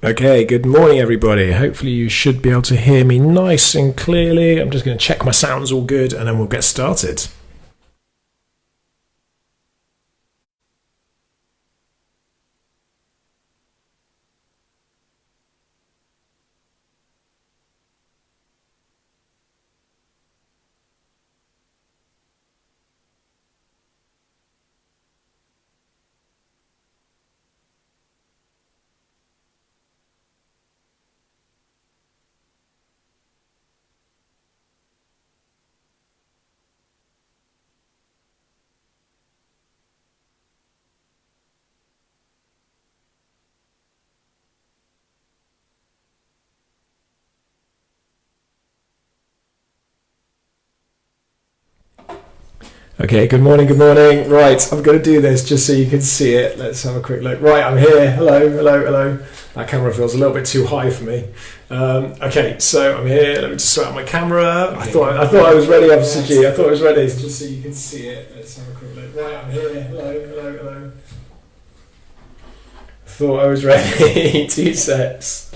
Okay, good morning everybody. Hopefully you should be able to hear me nice and clearly. I'm just going to check my sound's all good and then we'll get started. Okay, good morning, good morning. Right, I'm going to do this just so you can see it. Let's have a quick look. Right, I'm here. Hello, hello, hello. That camera feels a little bit too high for me. Okay, so I'm here. Let me just sort out my camera. I thought I was ready, Officer G. I thought I was ready, just so you can see it. Let's have a quick look. Right, I'm here. Hello, hello, hello. Thought I was ready. 2 secs.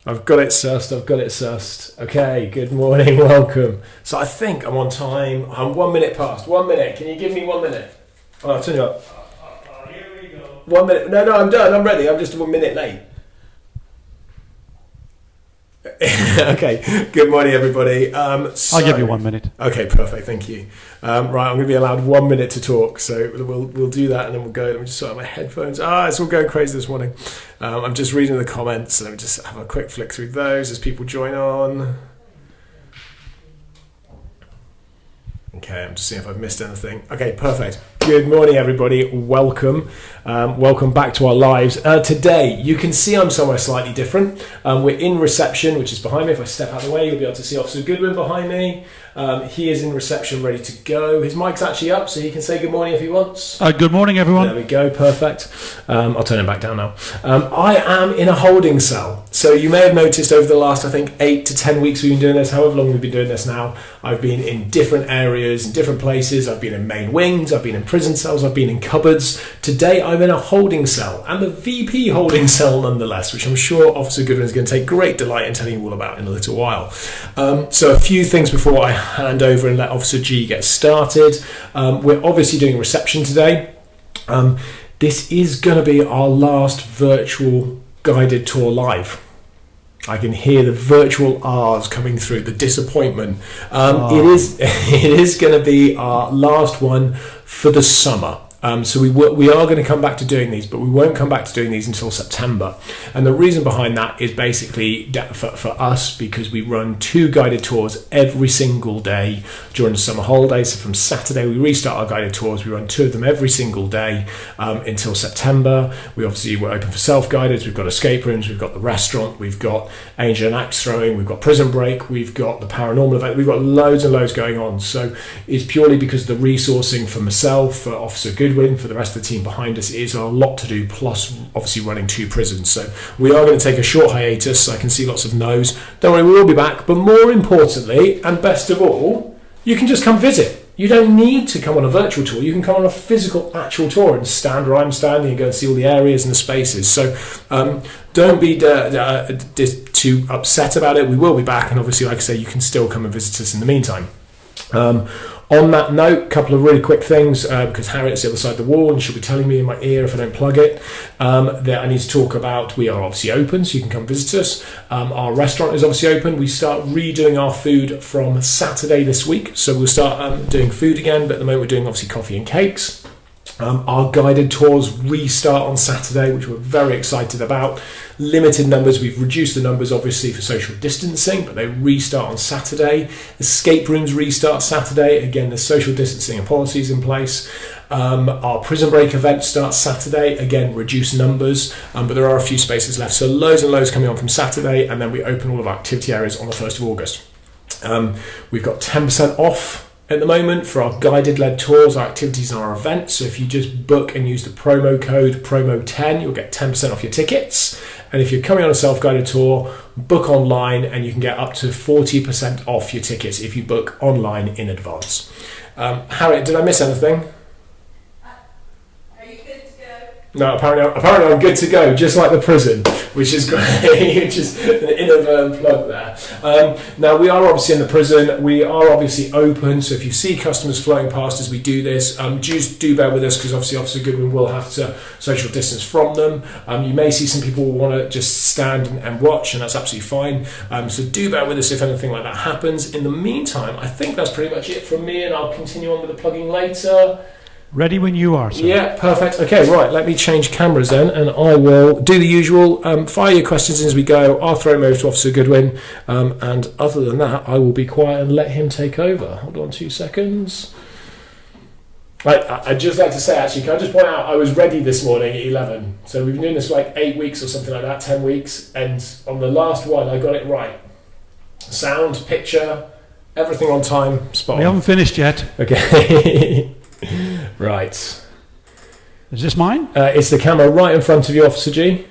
I've got it sussed. Okay, good morning, welcome. So I think I'm on time. I'm 1 minute past. 1 minute. Can you give me 1 minute? Oh, I'll turn you up. Here we go. 1 minute. No, I'm done. I'm ready. I'm just 1 minute late. Okay, good morning everybody. I'll give you 1 minute. Okay, perfect, thank you. Right, I'm going to be allowed 1 minute to talk, so we'll do that and then we'll go. Let me just sort out my headphones. It's all going crazy this morning. I'm just reading the comments, let me just have a quick flick through those as people join on. Okay, I'm just seeing if I've missed anything. Okay, perfect. Good morning, everybody. Welcome. Welcome back to our lives. Today, you can see I'm somewhere slightly different. We're in reception, which is behind me. If I step out of the way, you'll be able to see Officer Goodwin behind me. He is in reception, ready to go. His mic's actually up, so he can say good morning if he wants. Good morning, everyone. There we go, perfect. I'll turn him back down now. I am in a holding cell. So you may have noticed over the last, I think, 8 to 10 weeks we've been doing this, however long we've been doing this now, I've been in different areas, in different places. I've been in main wings, I've been in prison cells, I've been in cupboards. Today I'm in a holding cell, and the VP holding cell nonetheless, which I'm sure Officer Goodwin is going to take great delight in telling you all about in a little while. So a few things before I hand over and let Officer G get started. We're obviously doing reception today. This is going to be our last virtual guided tour live. I can hear the virtual R's coming through, the disappointment. It is going to be our last one for the summer. So we are going to come back to doing these, but we won't come back to doing these until September. And the reason behind that is basically for us, because we run 2 guided tours every single day during the summer holidays. So from Saturday, we restart our guided tours. We run 2 of them every single day until September. We're open for self-guided. We've got escape rooms. We've got the restaurant. We've got angel and axe throwing. We've got prison break. We've got the paranormal event. We've got loads and loads going on. So it's purely because the resourcing for myself, for Officer Goodwin, for the rest of the team behind us, is a lot to do, plus obviously running 2 prisons. So we are going to take a short hiatus. I can see lots of no's. Don't worry, we will be back. But more importantly, and best of all, you can just come visit. You don't need to come on a virtual tour. You can come on a physical, actual tour and stand where I'm standing and go and see all the areas and the spaces. So don't be too upset about it. We will be back, and obviously, like I say, you can still come and visit us in the meantime. On that note, a couple of really quick things, because Harriet's the other side of the wall and she'll be telling me in my ear if I don't plug it, that I need to talk about. We are obviously open, so you can come visit us. Our restaurant is obviously open. We start redoing our food from Saturday this week, so we'll start doing food again, but at the moment we're doing obviously coffee and cakes. Our guided tours restart on Saturday, which we're very excited about. Limited numbers, we've reduced the numbers obviously for social distancing, but they restart on Saturday. Escape rooms restart Saturday. Again, there's social distancing and policies in place. Our prison break event starts Saturday. Again, reduced numbers, but there are a few spaces left. So loads and loads coming on from Saturday, and then we open all of our activity areas on the 1st of August. We've got 10% off At the moment, for our guided led tours, our activities and our events, so if you just book and use the promo code promo10, you'll get 10% off your tickets. And if you're coming on a self-guided tour, book online and you can get up to 40% off your tickets if you book online in advance. Harriet, did I miss anything? Are you good to go? No, apparently I'm good to go, just like the prison, which is great, which is an inadvertent plug there. Now, we are obviously in the prison. We are obviously open, so if you see customers flowing past as we do this, just do bear with us, because obviously Officer Goodwin will have to social distance from them. You may see some people want to just stand and watch, and that's absolutely fine. So do bear with us if anything like that happens. In the meantime, I think that's pretty much it from me, and I'll continue on with the plugging later. Ready when you are, sir. Yeah, perfect. Okay, right, let me change cameras then, and I will do the usual. Fire your questions as we go. I'll throw them over to Officer Goodwin, and other than that, I will be quiet and let him take over. Hold on 2 seconds. Right, I'd just like to say, actually, can I just point out, I was ready this morning at 11. So we've been doing this for like 8 weeks or something like that, 10 weeks, and on the last one, I got it right. Sound, picture, everything on time, spot on. We haven't finished yet. Okay. Right. Is this mine? It's the camera right in front of you, Officer G.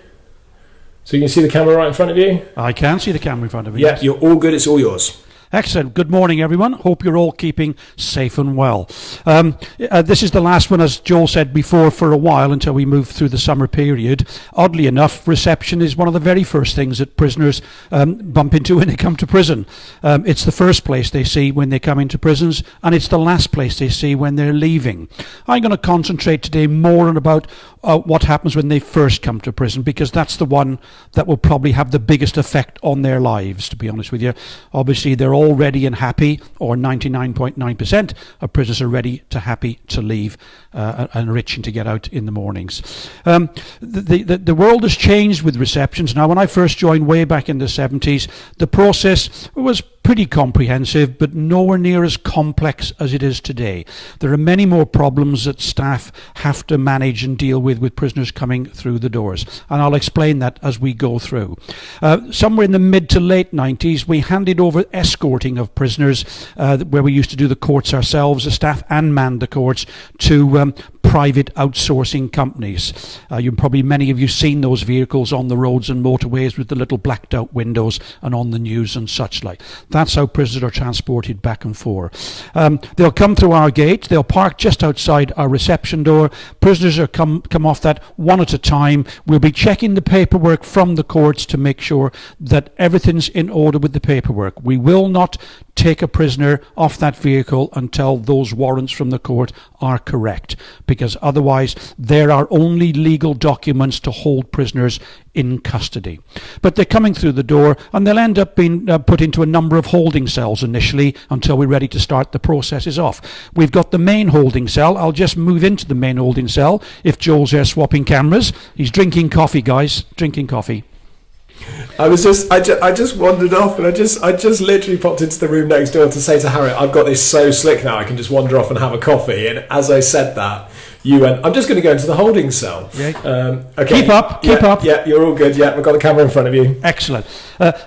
So you can see the camera right in front of you? I can see the camera in front of me. Yeah, yes. you're all good. It's all yours. Excellent. Good morning, everyone. Hope you're all keeping safe and well. This is the last one, as Joel said before, for a while until we move through the summer period. Oddly enough, reception is one of the very first things that prisoners bump into when they come to prison. It's the first place they see when they come into prisons, and it's the last place they see when they're leaving. I'm going to concentrate today more on about what happens when they first come to prison, because that's the one that will probably have the biggest effect on their lives, to be honest with you. Obviously, they're all ready and happy, or 99.9% of prisoners are ready to happy to leave and itching to get out in the mornings. The world has changed with receptions. Now, when I first joined way back in the 70s, the process was pretty comprehensive, but nowhere near as complex as it is today. There are many more problems that staff have to manage and deal with prisoners coming through the doors, and I'll explain that as we go through. Somewhere in the mid to late 90s, we handed over escorting of prisoners, where we used to do the courts ourselves, the staff, and manned the courts, to private outsourcing companies. Many of you seen those vehicles on the roads and motorways with the little blacked out windows and on the news and such like. That's how prisoners are transported back and forth. They'll come through our gate. They'll park just outside our reception door. Prisoners are come off that one at a time. We'll be checking the paperwork from the courts to make sure that everything's in order with the paperwork. We will not take a prisoner off that vehicle until those warrants from the court are correct, because otherwise there are only legal documents to hold prisoners in custody. But they're coming through the door, and they'll end up being put into a number of holding cells initially until we're ready to start the processes off. We've got the main holding cell. I'll just move into the main holding cell if Joel's there swapping cameras. He's drinking coffee, guys, drinking coffee. I just wandered off, and I just literally popped into the room next door to say to Harriet, I've got this so slick now, I can just wander off and have a coffee. And as I said that, you went, I'm just going to go into the holding cell. Yeah. Okay. Keep up. Yeah, you're all good. Yeah, we've got the camera in front of you. Excellent.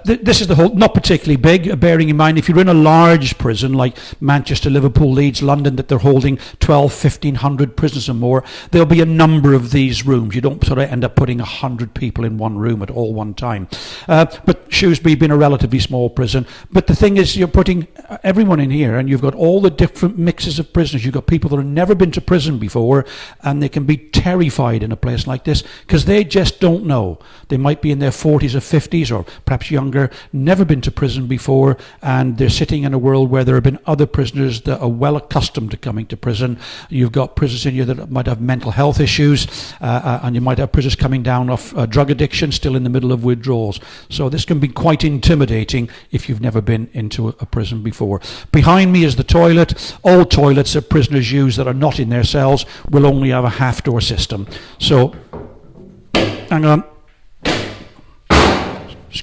This is the whole, not particularly big, bearing in mind if you're in a large prison like Manchester, Liverpool, Leeds, London, that they're holding 1,200 prisoners or more, there'll be a number of these rooms. You don't sort of end up putting 100 people in one room at all one time. But Shrewsbury being a relatively small prison. But the thing is, you're putting everyone in here, and you've got all the different mixes of prisoners. You've got people that have never been to prison before, and they can be terrified in a place like this because they just don't know. They might be in their 40s or 50s or perhaps younger, never been to prison before, and they're sitting in a world where there have been other prisoners that are well accustomed to coming to prison. You've got prisoners in here that might have mental health issues, and you might have prisoners coming down off drug addiction, still in the middle of withdrawals. So this can be quite intimidating if you've never been into a prison before. Behind me is the toilet. All toilets that prisoners use that are not in their cells will only have a half-door system. So, hang on.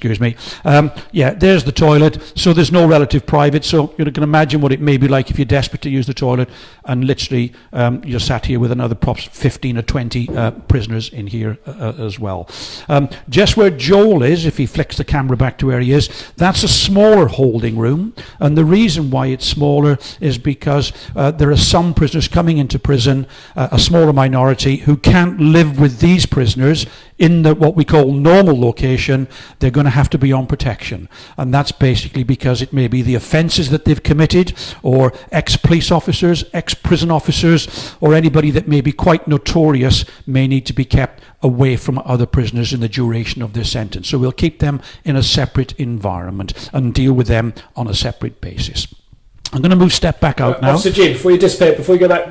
excuse me. Yeah, there's the toilet. So there's no relative private. So you can imagine what it may be like if you're desperate to use the toilet, and literally you're sat here with another perhaps 15 or 20 prisoners in here as well. Just where Joel is, if he flicks the camera back to where he is, that's a smaller holding room. And the reason why it's smaller is because there are some prisoners coming into prison, a smaller minority, who can't live with these prisoners in what we call normal location. They're going to have to be on protection. And that's basically because it may be the offences that they've committed, or ex-police officers, ex-prison officers, or anybody that may be quite notorious may need to be kept away from other prisoners in the duration of their sentence. So we'll keep them in a separate environment and deal with them on a separate basis. I'm going to move step back out now. Officer G, before you dissipate, before you go back,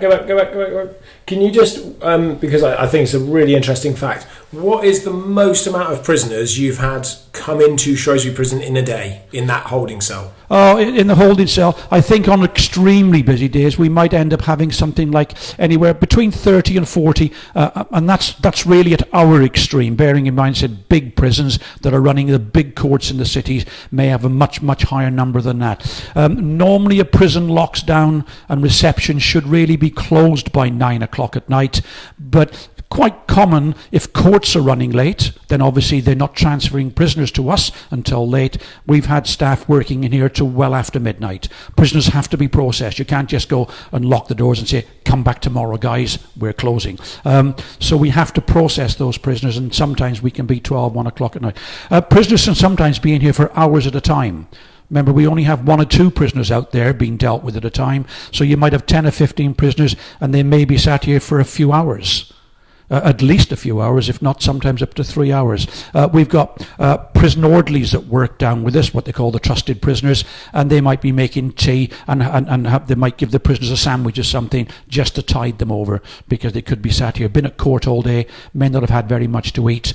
can you just, because I think it's a really interesting fact, what is the most amount of prisoners you've had come into Shrewsbury Prison in a day, in that holding cell? Oh, in the holding cell, I think on extremely busy days we might end up having something like anywhere between 30 and 40, and that's really at our extreme, bearing in mind that big prisons that are running the big courts in the cities may have a much, much higher number than that. Normally a prison locks down and reception should really be closed by 9 o'clock at night, but quite common if courts are running late, then obviously they're not transferring prisoners to us until late. We've had staff working in here till well after midnight. Prisoners have to be processed. You can't just go and lock the doors and say, come back tomorrow guys, we're closing. So we have to process those prisoners, and sometimes we can be 12, 1 o'clock at night. Prisoners can sometimes be in here for hours at a time. Remember, we only have 1 or 2 prisoners out there being dealt with at a time, so you might have 10 or 15 prisoners and they may be sat here for a few hours. At least a few hours, if not sometimes up to 3 hours. We've got prison orderlies that work down with us, what they call the trusted prisoners, and they might be making tea and they might give the prisoners a sandwich or something just to tide them over, because they could be sat here, been at court all day, may not have had very much to eat,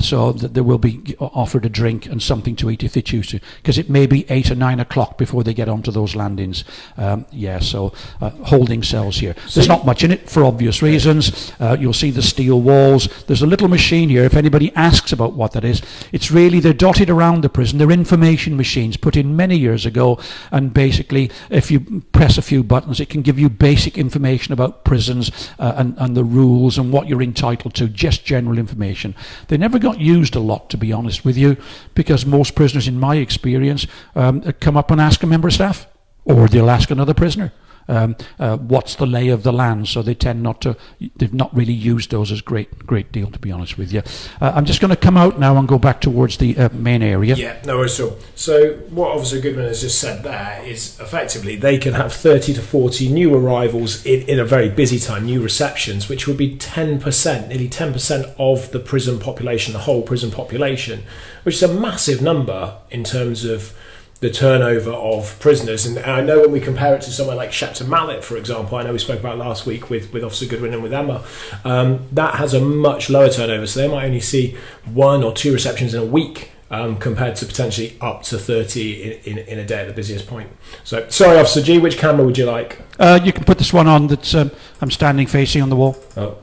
so that they will be offered a drink and something to eat if they choose to, because it may be 8 or 9 o'clock before they get onto those landings. So holding cells here. There's not much in it for obvious reasons. You'll see the steel walls. There's a little machine here, if anybody asks about what that is. It's really, they're dotted around the prison. They're information machines put in many years ago, and basically if you press a few buttons it can give you basic information about prisons and the rules and what you're entitled to, just general information. They never got used a lot, to be honest with you, because most prisoners, in my experience, come up and ask a member of staff, or they'll ask another prisoner. What's the lay of the land, so they tend not to, they've not really used those as great deal, to be honest with you. I'm just going to come out now and go back towards the main area. Yeah, no worries at all. So what Officer Goodwin has just said there is effectively they can have 30 to 40 new arrivals in a very busy time, new receptions, which would be 10%, nearly 10% of the prison population, the whole prison population, which is a massive number in terms of the turnover of prisoners. And I know when we compare it to somewhere like Shepton Mallet, for example, I know we spoke about last week with Officer Goodwin and with Emma, that has a much lower turnover, so they might only see 1 or 2 receptions in a week, compared to potentially up to 30 in a day at the busiest point. So, sorry Officer G, which camera would you like? You can put this one on that's I'm standing facing on the wall. Oh.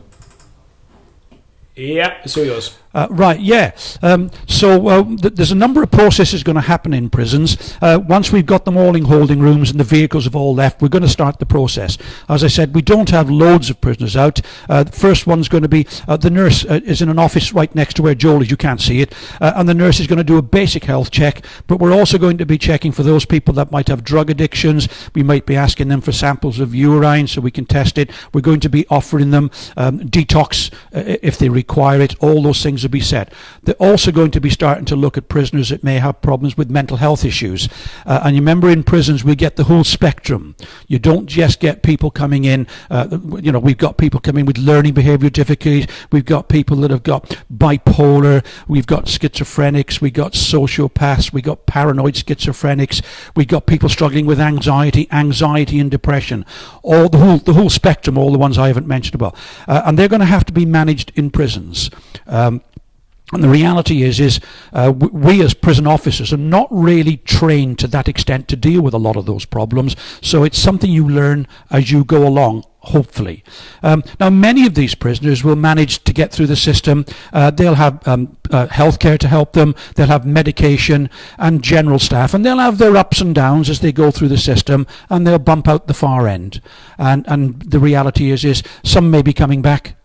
Yeah, it's all yours. Right, yeah. There's a number of processes going to happen in prisons. Once we've got them all in holding rooms and the vehicles have all left, we're going to start the process. As I said, we don't have loads of prisoners out. The first one's going to be, the nurse is in an office right next to where Joel is, you can't see it, and the nurse is going to do a basic health check, but we're also going to be checking for those people that might have drug addictions. We might be asking them for samples of urine so we can test it. We're going to be offering them detox if they require it. All those things will be set. They're also going to be starting to look at prisoners that may have problems with mental health issues. And you remember, in prisons we get the whole spectrum. You don't just get people coming in, we've got people coming with learning behaviour difficulties, we've got people that have got bipolar, we've got schizophrenics, we've got sociopaths, we've got paranoid schizophrenics, we've got people struggling with anxiety and depression. All the whole spectrum, all the ones I haven't mentioned about. And they're going to have to be managed in prisons. And the reality is we as prison officers are not really trained to that extent to deal with a lot of those problems. So it's something you learn as you go along. hopefully. Now, many of these prisoners will manage to get through the system. They'll have healthcare to help them. They'll have medication and general staff, and they'll have their ups and downs as they go through the system, and they'll bump out the far end. And the reality is some may be coming back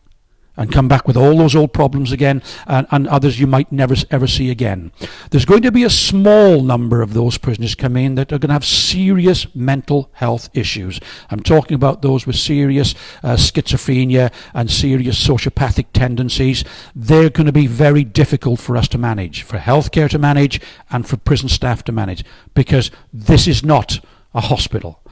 and come back with all those old problems again, and others you might never ever see again. There's going to be a small number of those prisoners come in that are going to have serious mental health issues. I'm talking about those with serious schizophrenia and serious sociopathic tendencies. They're going to be very difficult for us to manage, for healthcare to manage, and for prison staff to manage, because this is not a hospital.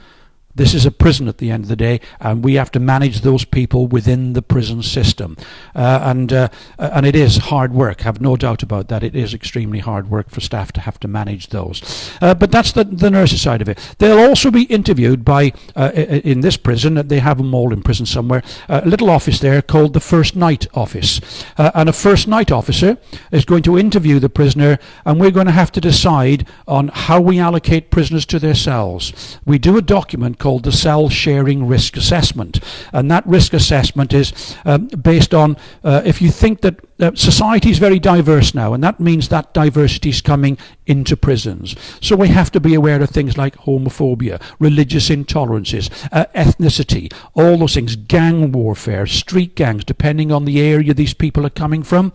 This is a prison at the end of the day, and we have to manage those people within the prison system. And it is hard work, have no doubt about that. It is extremely hard work for staff to have to manage those. But that's the nurses side of it. They'll also be interviewed by, in this prison, they have them all in prison somewhere, a little office there called the First Night Office. And a First Night officer is going to interview the prisoner, and we're going to have to decide on how we allocate prisoners to their cells. We do a document called the Cell Sharing Risk Assessment, and that risk assessment is based on if you think that society is very diverse now, and that means that diversity is coming into prisons. So we have to be aware of things like homophobia, religious intolerances, ethnicity, all those things, gang warfare, street gangs, depending on the area these people are coming from.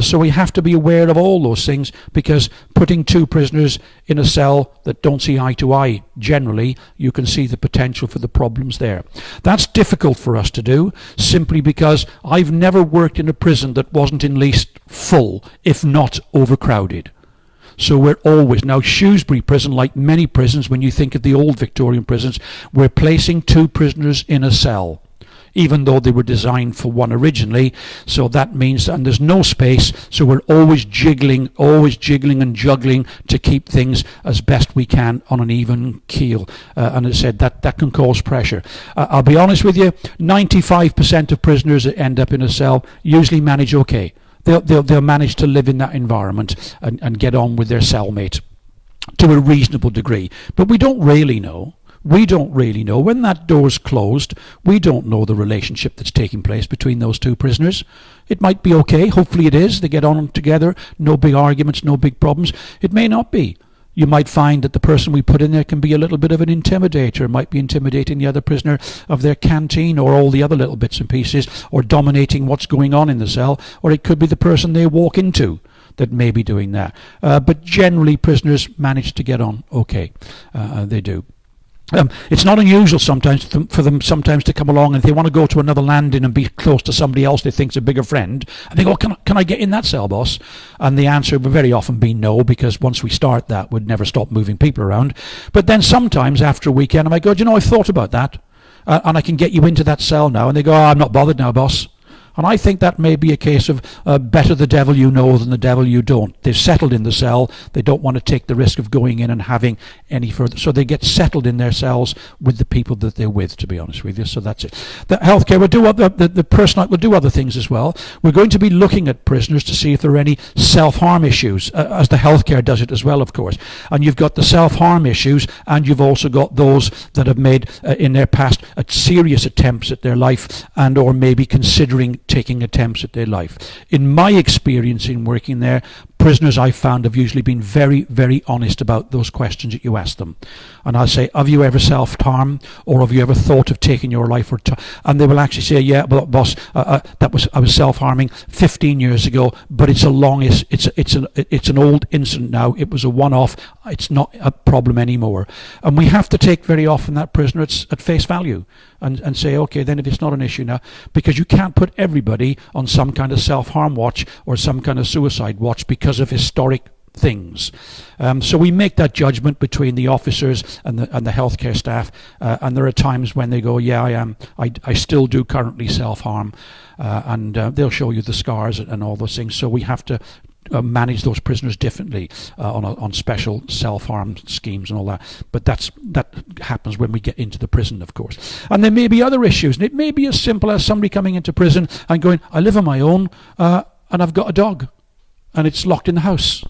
So we have to be aware of all those things, because putting two prisoners in a cell that don't see eye to eye, generally, you can see the potential for the problems there. That's difficult for us to do, simply because I've never worked in a prison that wasn't at least full, if not overcrowded. So we're always, now Shrewsbury Prison, like many prisons, when you think of the old Victorian prisons, we're placing two prisoners in a cell, even though they were designed for one originally. So that means, and there's no space, so we're always jiggling and juggling to keep things as best we can on an even keel. And as I said, that can cause pressure. I'll be honest with you, 95% of prisoners that end up in a cell usually manage okay. They'll manage to live in that environment and get on with their cellmate to a reasonable degree. But we don't really know. We don't really know. When that door's closed, we don't know the relationship that's taking place between those two prisoners. It might be okay. Hopefully it is. They get on together. No big arguments, no big problems. It may not be. You might find that the person we put in there can be a little bit of an intimidator, might be intimidating the other prisoner of their canteen or all the other little bits and pieces, or dominating what's going on in the cell, or it could be the person they walk into that may be doing that. But generally prisoners manage to get on okay. They do. It's not unusual sometimes for them sometimes to come along, and if they want to go to another landing and be close to somebody else they think's a bigger friend, and they go, can I get in that cell, boss? And the answer would very often be no, because once we start that, we'd never stop moving people around. But then sometimes after a weekend, I might go, I've thought about that, and I can get you into that cell now. And they go, I'm not bothered now, boss. And I think that may be a case of better the devil you know than the devil you don't. They've settled in the cell. They don't want to take the risk of going in and having any further. So they get settled in their cells with the people that they're with, to be honest with you. So that's it. The healthcare will do the personnel will do other things as well. We're going to be looking at prisoners to see if there are any self-harm issues, as the healthcare does it as well, of course. And you've got the self-harm issues, and you've also got those that have made in their past serious attempts at their life, and or maybe considering taking attempts at their life. In my experience in working there, prisoners I found have usually been very, very honest about those questions that you ask them. And I'll say, have you ever self-harmed, or have you ever thought of taking your life? And they will actually say, yeah, well, boss, I was self-harming 15 years ago, but it's an old incident now. It was a one-off. It's not a problem anymore. And we have to take very often that prisoner at face value and say, okay, then if it's not an issue now, because you can't put everybody on some kind of self-harm watch or some kind of suicide watch because of historic things. So we make that judgment between the officers and the healthcare staff, and there are times when they go, yeah, I still do currently self-harm, and they'll show you the scars and all those things. So we have to manage those prisoners differently on special self-harm schemes and all that. But that happens when we get into the prison, of course. And there may be other issues, and it may be as simple as somebody coming into prison and going, I live on my own, and I've got a dog, and it's locked in the house.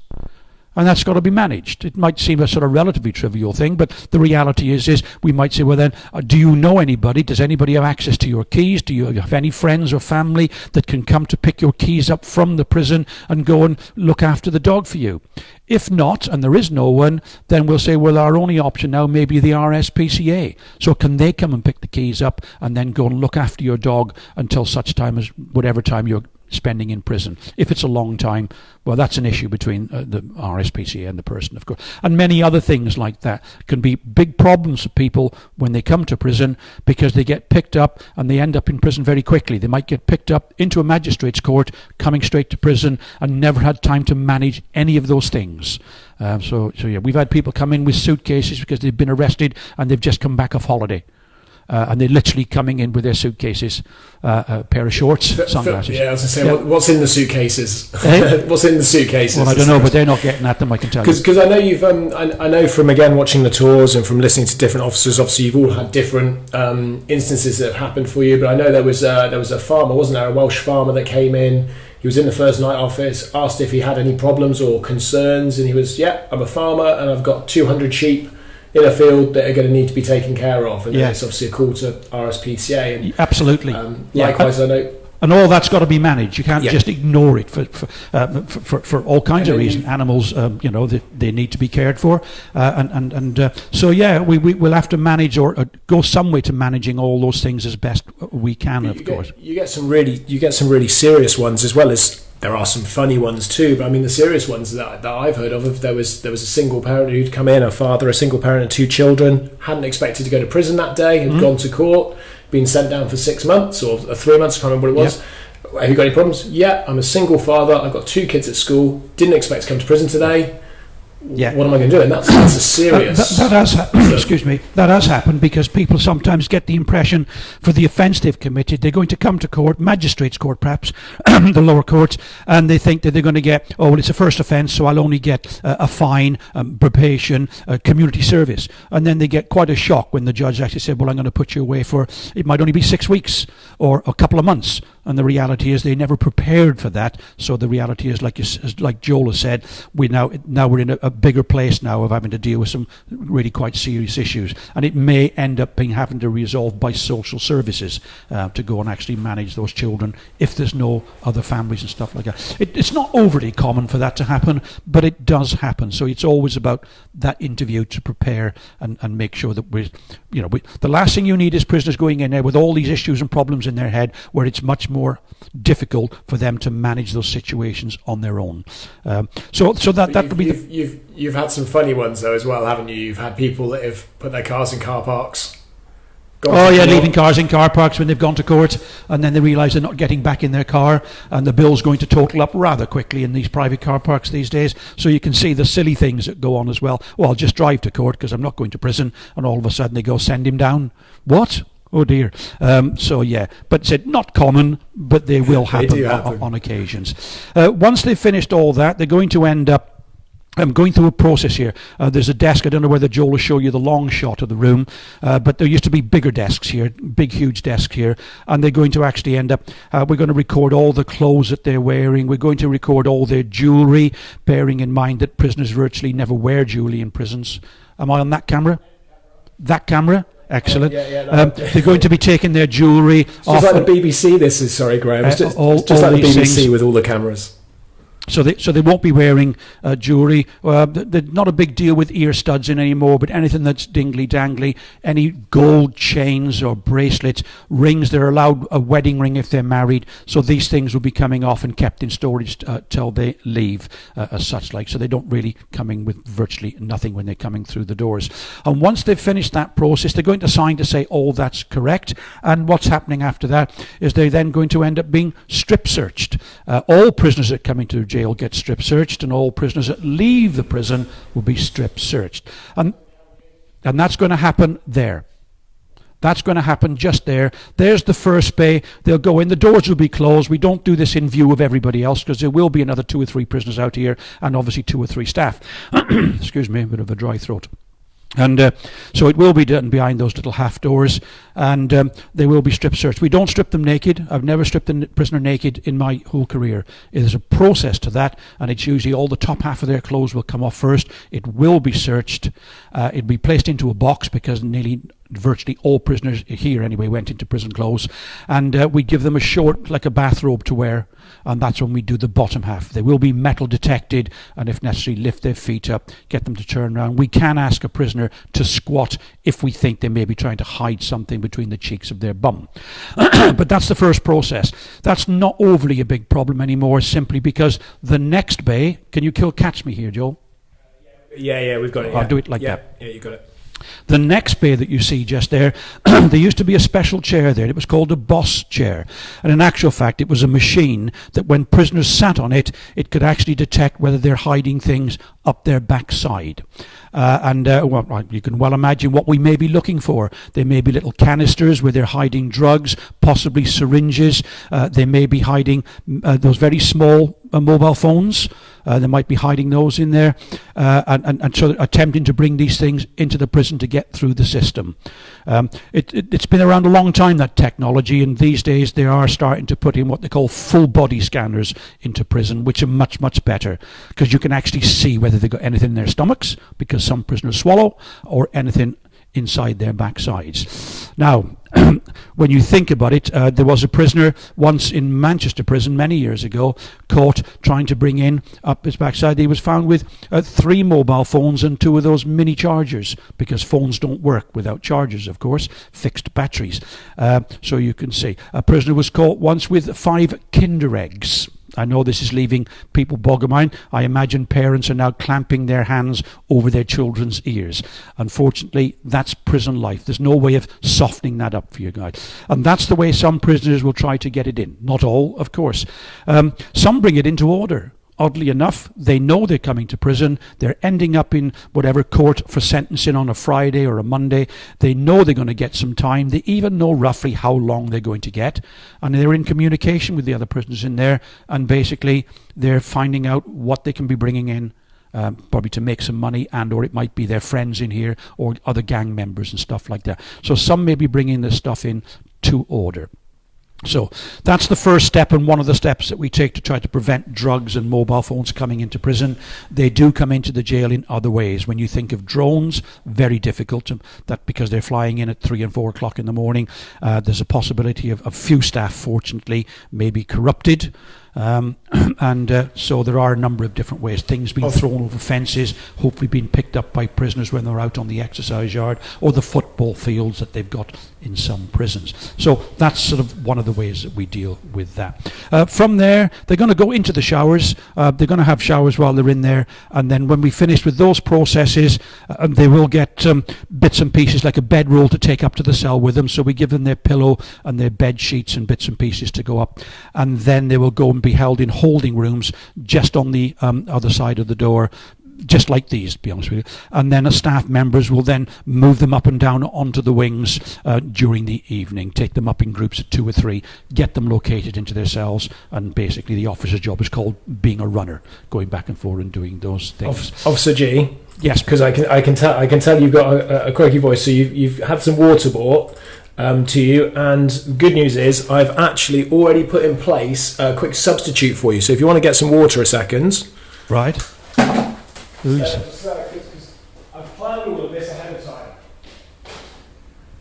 And that's got to be managed. It might seem a sort of relatively trivial thing, but the reality is we might say, well then, do you know anybody? Does anybody have access to your keys? Do you have any friends or family that can come to pick your keys up from the prison and go and look after the dog for you? If not, and there is no one, then we'll say, well, our only option now may be the RSPCA. So can they come and pick the keys up and then go and look after your dog until such time as whatever time you're spending in prison? If it's a long time, well, that's an issue between the RSPCA and the person, of course. And many other things like that can be big problems for people when they come to prison, because they get picked up and they end up in prison very quickly. They might get picked up into a magistrate's court, coming straight to prison, and never had time to manage any of those things. So yeah, we've had people come in with suitcases because they've been arrested and they've just come back off holiday. And they're literally coming in with their suitcases, a pair of shorts, sunglasses. Yeah, I was going to say, what's in the suitcases? Eh? What's in the suitcases? Well, I don't know, but they're not getting at them, I can tell you. Because I know you've, I know from, again, watching the tours and from listening to different officers, obviously you've all had different instances that have happened for you, but I know there was a farmer, wasn't there, a Welsh farmer that came in. He was in the first night office, asked if he had any problems or concerns, and he was, I'm a farmer and I've got 200 sheep in a field that are going to need to be taken care of, and then it's obviously a call to RSPCA. And, absolutely. Likewise, I know. And all that's got to be managed. You can't just ignore it for all kinds of reasons. Animals, they need to be cared for, we'll have to manage or go some way to managing all those things as best we can. Of course, you get some really serious ones, as well as there are some funny ones too. But I mean, the serious ones that I've heard of, there was a single parent who'd come in, a single parent and 2 children, hadn't expected to go to prison that day, had gone to court, been sent down for 6 months or 3 months, I can't remember what it was. Have you got any problems? Yeah, I'm a single father, I've got 2 kids at school, didn't expect to come to prison today. What am I going to do? And that's a serious... That has excuse me. That has happened, because people sometimes get the impression for the offence they've committed, they're going to come to court, magistrates' court perhaps, the lower courts, and they think that they're going to get, it's a first offence, so I'll only get a fine, probation, community service. And then they get quite a shock when the judge actually said, well, I'm going to put you away for, it might only be 6 weeks or a couple of months. And the reality is they never prepared for that. So the reality is, like Joel has said, now we're in a bigger place now of having to deal with some really quite serious issues, and it may end up having to resolve by social services to go and actually manage those children if there's no other families and stuff like that. It's not overly common for that to happen, but it does happen. So it's always about that interview to prepare and make sure that the last thing you need is prisoners going in there with all these issues and problems in their head, where it's much more difficult for them to manage those situations on their own. So that would be You've had some funny ones though as well, haven't you? You've had people that have put their cars in car parks. Leaving cars in car parks when they've gone to court, and then they realise they're not getting back in their car, and the bill's going to total up rather quickly in these private car parks these days. So you can see the silly things that go on as well. Well, I'll just drive to court because I'm not going to prison, and all of a sudden they go, send him down. What? Oh dear. But it's not common, but they will happen, on occasions. Once they've finished all that, they're going to end up going through a process here. There's a desk. I don't know whether Joel will show you the long shot of the room, but there used to be bigger desks here, big, huge desk here, and they're going to actually end up, we're going to record all the clothes that they're wearing. We're going to record all their jewellery, bearing in mind that prisoners virtually never wear jewellery in prisons. Am I on that camera? That camera? Excellent. They're going to be taking their jewellery off. Just like the BBC, this is, sorry, Graham. It's just like the BBC things. With all the cameras. So they won't be wearing jewellery. They're not a big deal with ear studs in anymore, but anything that's dingly-dangly, any gold chains or bracelets, rings, they're allowed a wedding ring if they're married. So these things will be coming off and kept in storage till they leave, as such like. So they don't really come in with virtually nothing when they're coming through the doors. And once they've finished that process, they're going to sign to say, that's correct. And what's happening after that is they're then going to end up being strip searched. All prisoners that come into jail get strip searched, and all prisoners that leave the prison will be strip searched, and that's going to happen there. That's going to happen just there. There's the first bay. They'll go in. The doors will be closed. We don't do this in view of everybody else, because there will be another 2 or 3 prisoners out here, and obviously 2 or 3 staff. Excuse me, a bit of a dry throat. And so it will be done behind those little half doors, and they will be strip searched. We don't strip them naked. I've never stripped a prisoner naked in my whole career. There's a process to that, and it's usually all the top half of their clothes will come off first. It will be searched. It'll be placed into a box, because virtually all prisoners here anyway went into prison clothes, and we give them a short, like a bathrobe to wear, and that's when we do the bottom half. They will be metal detected, and if necessary lift their feet up, get them to turn around. We can ask a prisoner to squat if we think they may be trying to hide something between the cheeks of their bum. But that's the first process. That's not overly a big problem anymore, simply because the next bay, can you catch me here, Joel? Yeah, we've got it. I'll do it like that. Yeah, you got it. The next bay that you see just there, there used to be a special chair there. It was called a boss chair. And in actual fact, it was a machine that when prisoners sat on it, it could actually detect whether they're hiding things up their backside. Well, you can well imagine what we may be looking for. There may be little canisters where they're hiding drugs, possibly syringes. They may be hiding those very small mobile phones. They might be hiding those in there, and so attempting to bring these things into the prison to get through the system. It's been around a long time, that technology, and these days they are starting to put in what they call full body scanners into prison, which are much, much better, because you can actually see whether they've got anything in their stomachs, because some prisoners swallow, or anything inside their backsides. Now, when you think about it, there was a prisoner once in Manchester prison many years ago caught trying to bring in up his backside. He was found with 3 mobile phones and 2 of those mini chargers, because phones don't work without chargers, of course, fixed batteries. So you can see. A prisoner was caught once with 5 Kinder eggs. I know this is leaving people boggle-eyed. I imagine parents are now clamping their hands over their children's ears. Unfortunately, that's prison life. There's no way of softening that up for you guys. And that's the way some prisoners will try to get it in. Not all, of course. Some bring it into order. Oddly enough, they know they're coming to prison. They're ending up in whatever court for sentencing on a Friday or a Monday. They know they're going to get some time. They even know roughly how long they're going to get. And they're in communication with the other prisoners in there. And basically, they're finding out what they can be bringing in, probably to make some money, and or it might be their friends in here or other gang members and stuff like that. So some may be bringing this stuff in to order. So that's the first step, and one of the steps that we take to try to prevent drugs and mobile phones coming into prison. They do come into the jail in other ways. When you think of drones, very difficult, that because they're flying in at 3 and 4 o'clock in the morning. There's a possibility of a few staff, fortunately, may be corrupted. So there are a number of different ways. Things being thrown over fences, hopefully being picked up by prisoners when they're out on the exercise yard, or the football fields that they've got in some prisons. So that's sort of one of the ways that we deal with that. From there, they're going to go into the showers. They're going to have showers while they're in there, and then when we finish with those processes, they will get bits and pieces like a bedroll to take up to the cell with them. So we give them their pillow and their bed sheets and bits and pieces to go up, and then they will go and be held in holding rooms just on the other side of the door, just like these, to be honest with you. And then staff members will then move them up and down onto the wings during the evening, take them up in groups of 2 or 3, get them located into their cells, and basically the officer's job is called being a runner, going back and forth and doing those things. Officer G. Yes, because I can tell you've got a croaky voice. So you've had some water brought to you, and good news is I've actually already put in place a quick substitute for you. So if you want to get some water a second, right? I've planned all of this ahead of time.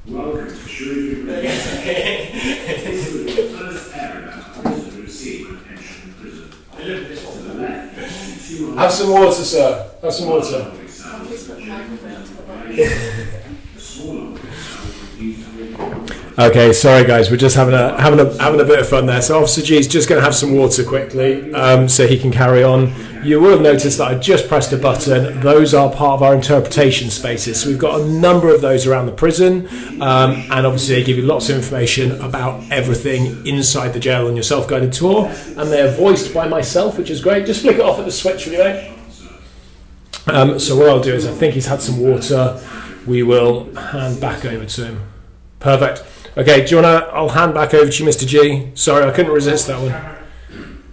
Welcome to Shrewsbury Prison. This is the first area of prison to receive an pension in prison. To the left, you see 2 Have some water, sir. Have some water. Okay, sorry guys, we're just having a bit of fun there. So Officer G is just going to have some water quickly, so he can carry on. You will have noticed that I just pressed a button. Those are part of our interpretation spaces. So we've got a number of those around the prison, and obviously they give you lots of information about everything inside the jail on your self-guided tour, and they're voiced by myself, which is great. Just flick it off at the switch, will you, mate? So what I'll do is, I think he's had some water. We will hand back over to him. Perfect. Okay, do you want to? I'll hand back over to you, Mr. G. Sorry, I couldn't resist that one.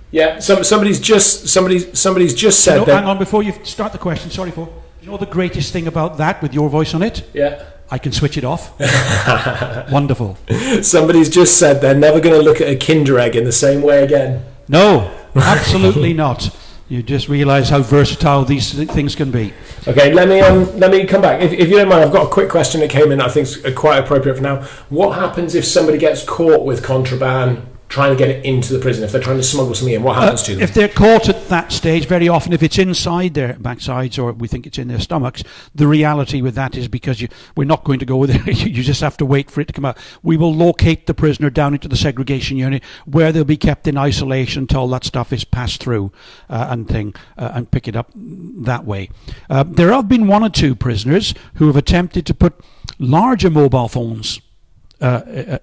Yeah, somebody's just said that. Hang on, before you start the question. Sorry, Paul. You know the greatest thing about that, with your voice on it? Yeah. I can switch it off. Wonderful. Somebody's just said they're never going to look at a Kinder Egg in the same way again. No, absolutely not. You just realise how versatile these things can be. Okay, let me come back. If you don't mind, I've got a quick question that came in that I think is quite appropriate for now. What happens if somebody gets caught with contraband trying to get it into the prison, if they're trying to smuggle something in? What happens to them? If they're caught at that stage, very often if it's inside their backsides or we think it's in their stomachs, the reality with that is because we're not going to go there, you just have to wait for it to come out. We will locate the prisoner down into the segregation unit where they'll be kept in isolation until that stuff is passed through and pick it up that way. There have been one or two prisoners who have attempted to put larger mobile phones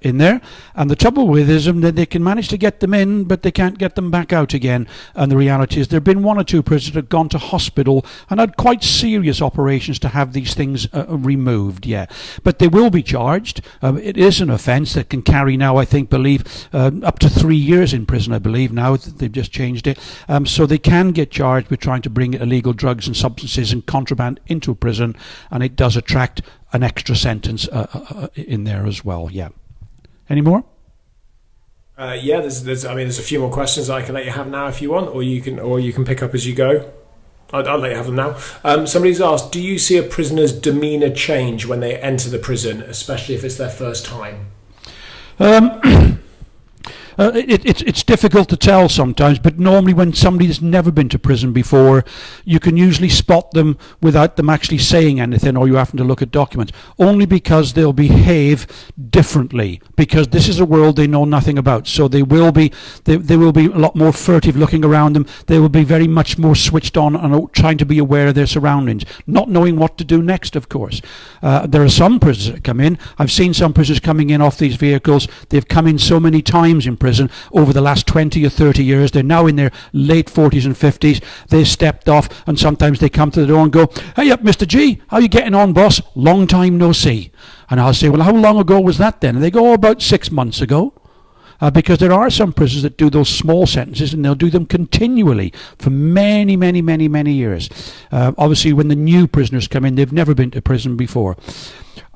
in there, and the trouble with is that they can manage to get them in, but they can't get them back out again. And the reality is there have been one or two prisoners that have gone to hospital and had quite serious operations to have these things removed. Yeah, but they will be charged. It is an offence that can carry now, I believe up to 3 years in prison. I believe now they've just changed it, so they can get charged with trying to bring illegal drugs and substances and contraband into a prison, and it does attract an extra sentence in there as well. Yeah. Any more? Yeah, there's a few more questions I can let you have now if you want, or you can pick up as you go. I'll let you have them now. Somebody's asked, do you see a prisoner's demeanour change when they enter the prison, especially if it's their first time? It's difficult to tell sometimes, but normally when somebody's never been to prison before, you can usually spot them without them actually saying anything, or you having to look at documents, only because they'll behave differently, because this is a world they know nothing about. So they will be a lot more furtive looking around them. They will be very much more switched on and trying to be aware of their surroundings, not knowing what to do next, of course. There are some prisoners that come in. I've seen some prisoners coming in off these vehicles. They've come in so many times in prison over the last 20 or 30 years. They're now in their late 40s and 50s. They've stepped off, and sometimes they come to the door and go, "Hey up, Mr. G, how you getting on, boss? Long time no see." And I'll say, "Well, how long ago was that then?" And they go, "Oh, about 6 months ago." Because there are some prisons that do those small sentences, and they'll do them continually for many, many, many, many years. Obviously, when the new prisoners come in, they've never been to prison before.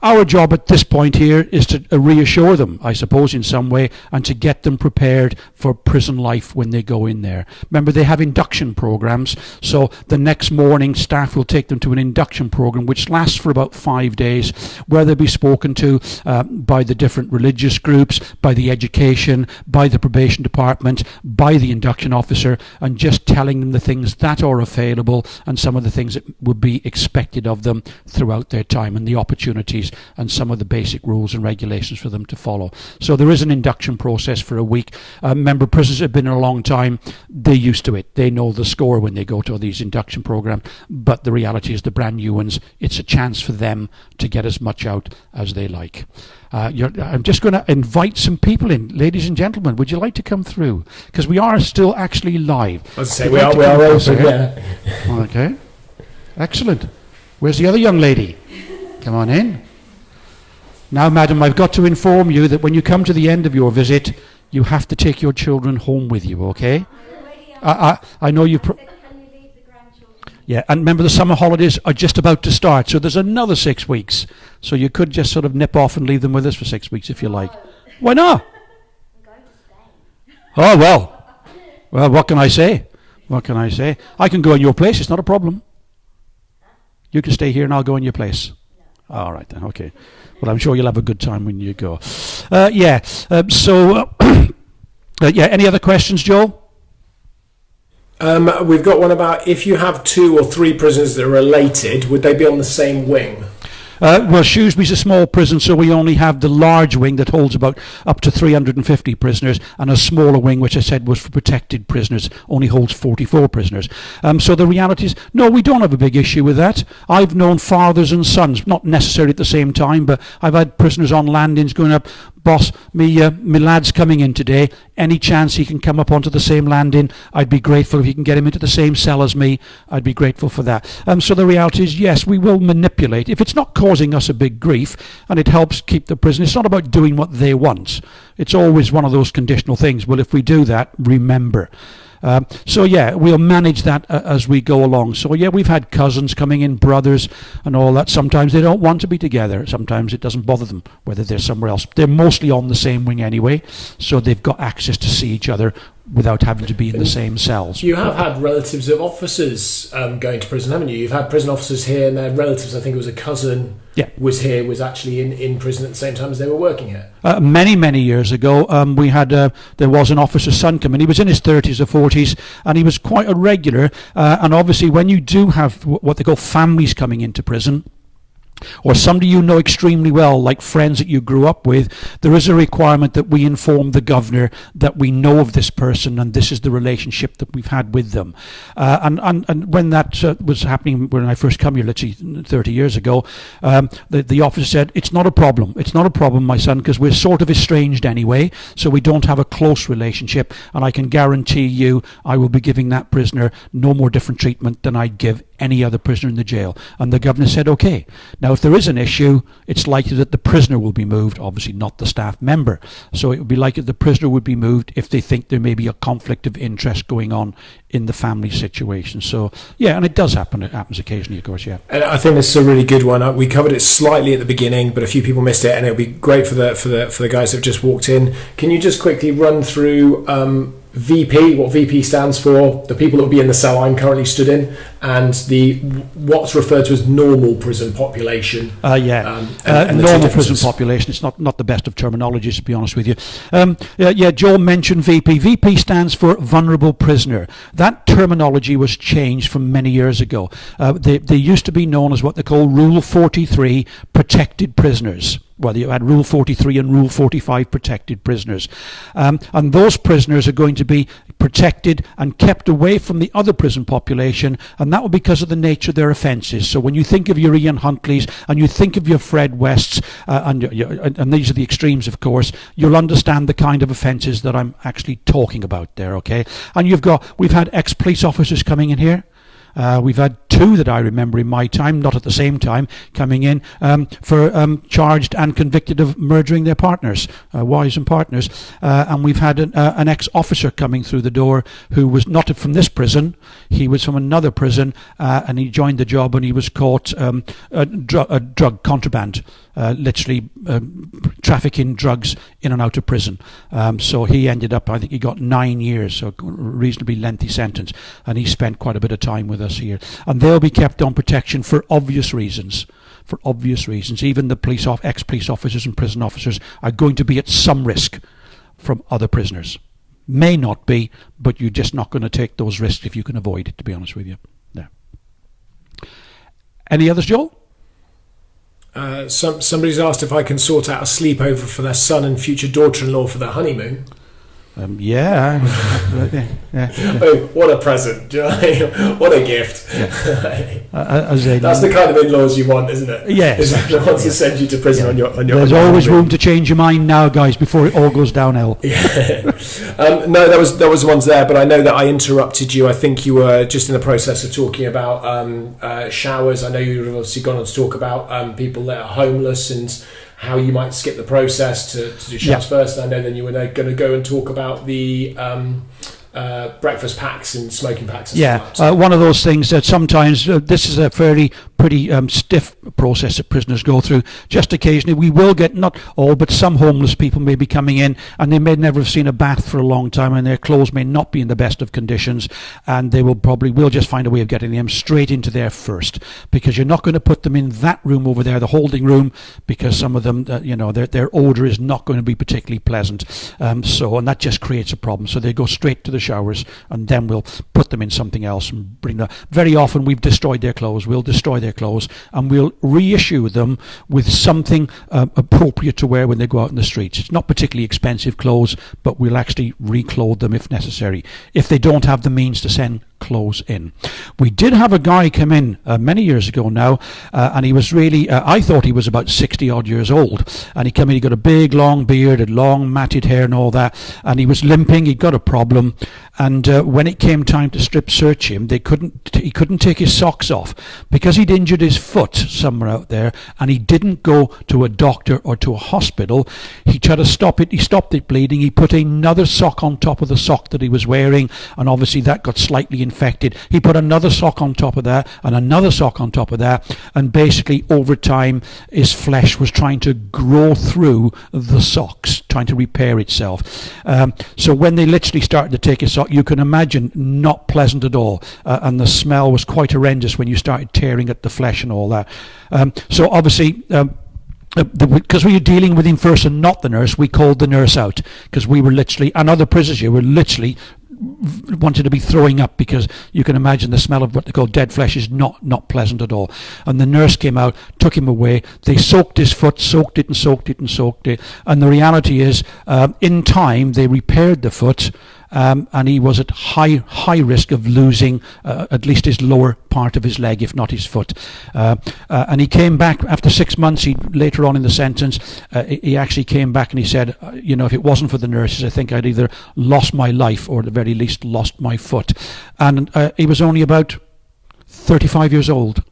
Our job at this point here is to reassure them, I suppose, in some way, and to get them prepared for prison life when they go in there. Remember, they have induction programs, so the next morning staff will take them to an induction program which lasts for about 5 days, where they'll be spoken to by the different religious groups, by the education, by the probation department, by the induction officer, and just telling them the things that are available and some of the things that would be expected of them throughout their time, and the opportunities and some of the basic rules and regulations for them to follow. So there is an induction process for a week. Member prisoners have been in a long time. They're used to it. They know the score when they go to these induction programs. But the reality is the brand new ones, it's a chance for them to get as much out as they like. I'm just going to invite some people in. Ladies and gentlemen, would you like to come through? Because we are still actually live. Let's say we are open, yeah. Okay. Excellent. Where's the other young lady? Come on in. Now, madam, I've got to inform you that when you come to the end of your visit, you have to take your children home with you, okay? I know you... Yeah, and remember the summer holidays are just about to start, so there's another 6 weeks. So you could just sort of nip off and leave them with us for 6 weeks if you like. Why not? I'm going to stay. Oh, well. Well, what can I say? What can I say? I can go in your place, it's not a problem. You can stay here and I'll go in your place. All right then, okay. Well, I'm sure you'll have a good time when you go. Yeah, any other questions, Joel? We've got one about if you have 2 or 3 prisoners that are related, would they be on the same wing? Well, Shrewsbury's a small prison, so we only have the large wing that holds about up to 350 prisoners, and a smaller wing, which I said was for protected prisoners, only holds 44 prisoners. So the reality is, no, we don't have a big issue with that. I've known fathers and sons, not necessarily at the same time, but I've had prisoners on landings going up, "Boss, me lad's coming in today. Any chance he can come up onto the same landing? I'd be grateful if he can get him into the same cell as me. I'd be grateful for that." So the reality is, yes, we will manipulate. If it's not causing us a big grief and it helps keep the prison, it's not about doing what they want. It's always one of those conditional things. Well, if we do that, remember. So yeah, we'll manage that as we go along. So yeah, we've had cousins coming in, brothers and all that. Sometimes they don't want to be together. Sometimes it doesn't bother them whether they're somewhere else. They're mostly on the same wing anyway, so they've got access to see each other without having to be in the same cells. You have had relatives of officers going to prison, haven't you? You've had prison officers here and their relatives, I think it was a cousin, was actually in prison at the same time as they were working here. Many years ago, we had there was an officer's son come in. He was in his 30s or 40s, and he was quite a regular. And obviously, when you do have what they call families coming into prison, or somebody you know extremely well, like friends that you grew up with, there is a requirement that we inform the governor that we know of this person and this is the relationship that we've had with them. And when that was happening, when I first come here, let's see, 30 years ago, the officer said, it's not a problem. It's not a problem, my son, because we're sort of estranged anyway, so we don't have a close relationship, and I can guarantee you I will be giving that prisoner no more different treatment than I'd give any other prisoner in the jail. And the governor said, okay. Now, if there is an issue, it's likely that the prisoner will be moved, obviously not the staff member. So it would be likely the prisoner would be moved if they think there may be a conflict of interest going on in the family situation. So, yeah, and it does happen. It happens occasionally, of course, yeah. And I think this is a really good one. We covered it slightly at the beginning, but a few people missed it, and it'll be great for the guys that have just walked in. Can you just quickly run through VP, what VP stands for, the people that will be in the cell I'm currently stood in, and what's referred to as normal prison population? Normal prison population. It's not the best of terminologies, to be honest with you. Joel mentioned VP. VP stands for vulnerable prisoner. That terminology was changed from many years ago. They used to be known as what they call Rule 43 protected prisoners. Well, you had Rule 43 and Rule 45 protected prisoners. And those prisoners are going to be protected and kept away from the other prison population, and that will be because of the nature of their offences. So when you think of your Ian Huntleys and you think of your Fred Wests, and these are the extremes, of course, you'll understand the kind of offences that I'm actually talking about there, okay? And we've had ex-police officers coming in here. We've had two that I remember in my time, not at the same time, coming in for charged and convicted of murdering their partners, wives and partners. And we've had an ex-officer coming through the door who was not from this prison. He was from another prison, and he joined the job and he was caught drug contraband, literally trafficking drugs in and out of prison. So he ended up, I think he got 9 years, so a reasonably lengthy sentence, and he spent quite a bit of time with us here. And they'll be kept on protection for obvious reasons. For obvious reasons. Even the ex-police officers and prison officers are going to be at some risk from other prisoners. May not be, but you're just not going to take those risks if you can avoid it, to be honest with you. No. Any others, Joel? Somebody's asked if I can sort out a sleepover for their son and future daughter-in-law for their honeymoon. Yeah. Oh, what a present. What a gift. Yeah. That's the kind of in-laws you want, isn't it? Yes. Is the ones to send you to prison on your There's always room to change your mind now, guys, before it all goes downhill. Yeah. No, there was ones there, but I know that I interrupted you. I think you were just in the process of talking about showers. I know you've obviously gone on to talk about people that are homeless and how you might skip the process to do showers first. And I know then you were going to go and talk about the breakfast packs and smoking packs. And one of those things that sometimes this is a pretty stiff process that prisoners go through. Just occasionally we will get, not all, but some homeless people may be coming in and they may never have seen a bath for a long time and their clothes may not be in the best of conditions, and they will just find a way of getting them straight into there first, because you're not going to put them in that room over there, the holding room, because some of them, their odour is not going to be particularly pleasant. And that just creates a problem. So they go straight to the showers, and then we'll put them in something else and bring them. Very often we've destroyed their clothes. We'll destroy their clothes and we'll reissue them with something appropriate to wear when they go out in the streets. It's not particularly expensive clothes, but we'll actually reclothe them if necessary, if they don't have the means to send clothes in. We did have a guy come in many years ago now, and he was really, I thought he was about 60 odd years old, and he came in, he got a big long beard, had long matted hair and all that, and he was limping, he'd got a problem, And when it came time to strip search him, he couldn't take his socks off because he'd injured his foot somewhere out there, and he didn't go to a doctor or to a hospital. He tried to stop it. He stopped it bleeding. He put another sock on top of the sock that he was wearing, and obviously that got slightly infected. He put another sock on top of that and another sock on top of that, and basically over time his flesh was trying to grow through the socks, trying to repair itself. So when they literally started to take his sock, you can imagine, not pleasant at all, and the smell was quite horrendous when you started tearing at the flesh and all that. So obviously, because we were dealing with him first and not the nurse, we called the nurse out, because we were literally, and other prisoners here were literally wanted to be throwing up, because you can imagine the smell of what they call dead flesh is not pleasant at all. And the nurse came out, took him away. They soaked his foot, soaked it, and the reality is, in time they repaired the foot, and he was at high risk of losing at least his lower part of his leg, if not his foot. And he came back after 6 months. Later on in the sentence, he actually came back and he said, if it wasn't for the nurses, I think I'd either lost my life or at the very least lost my foot. And he was only about 35 years old.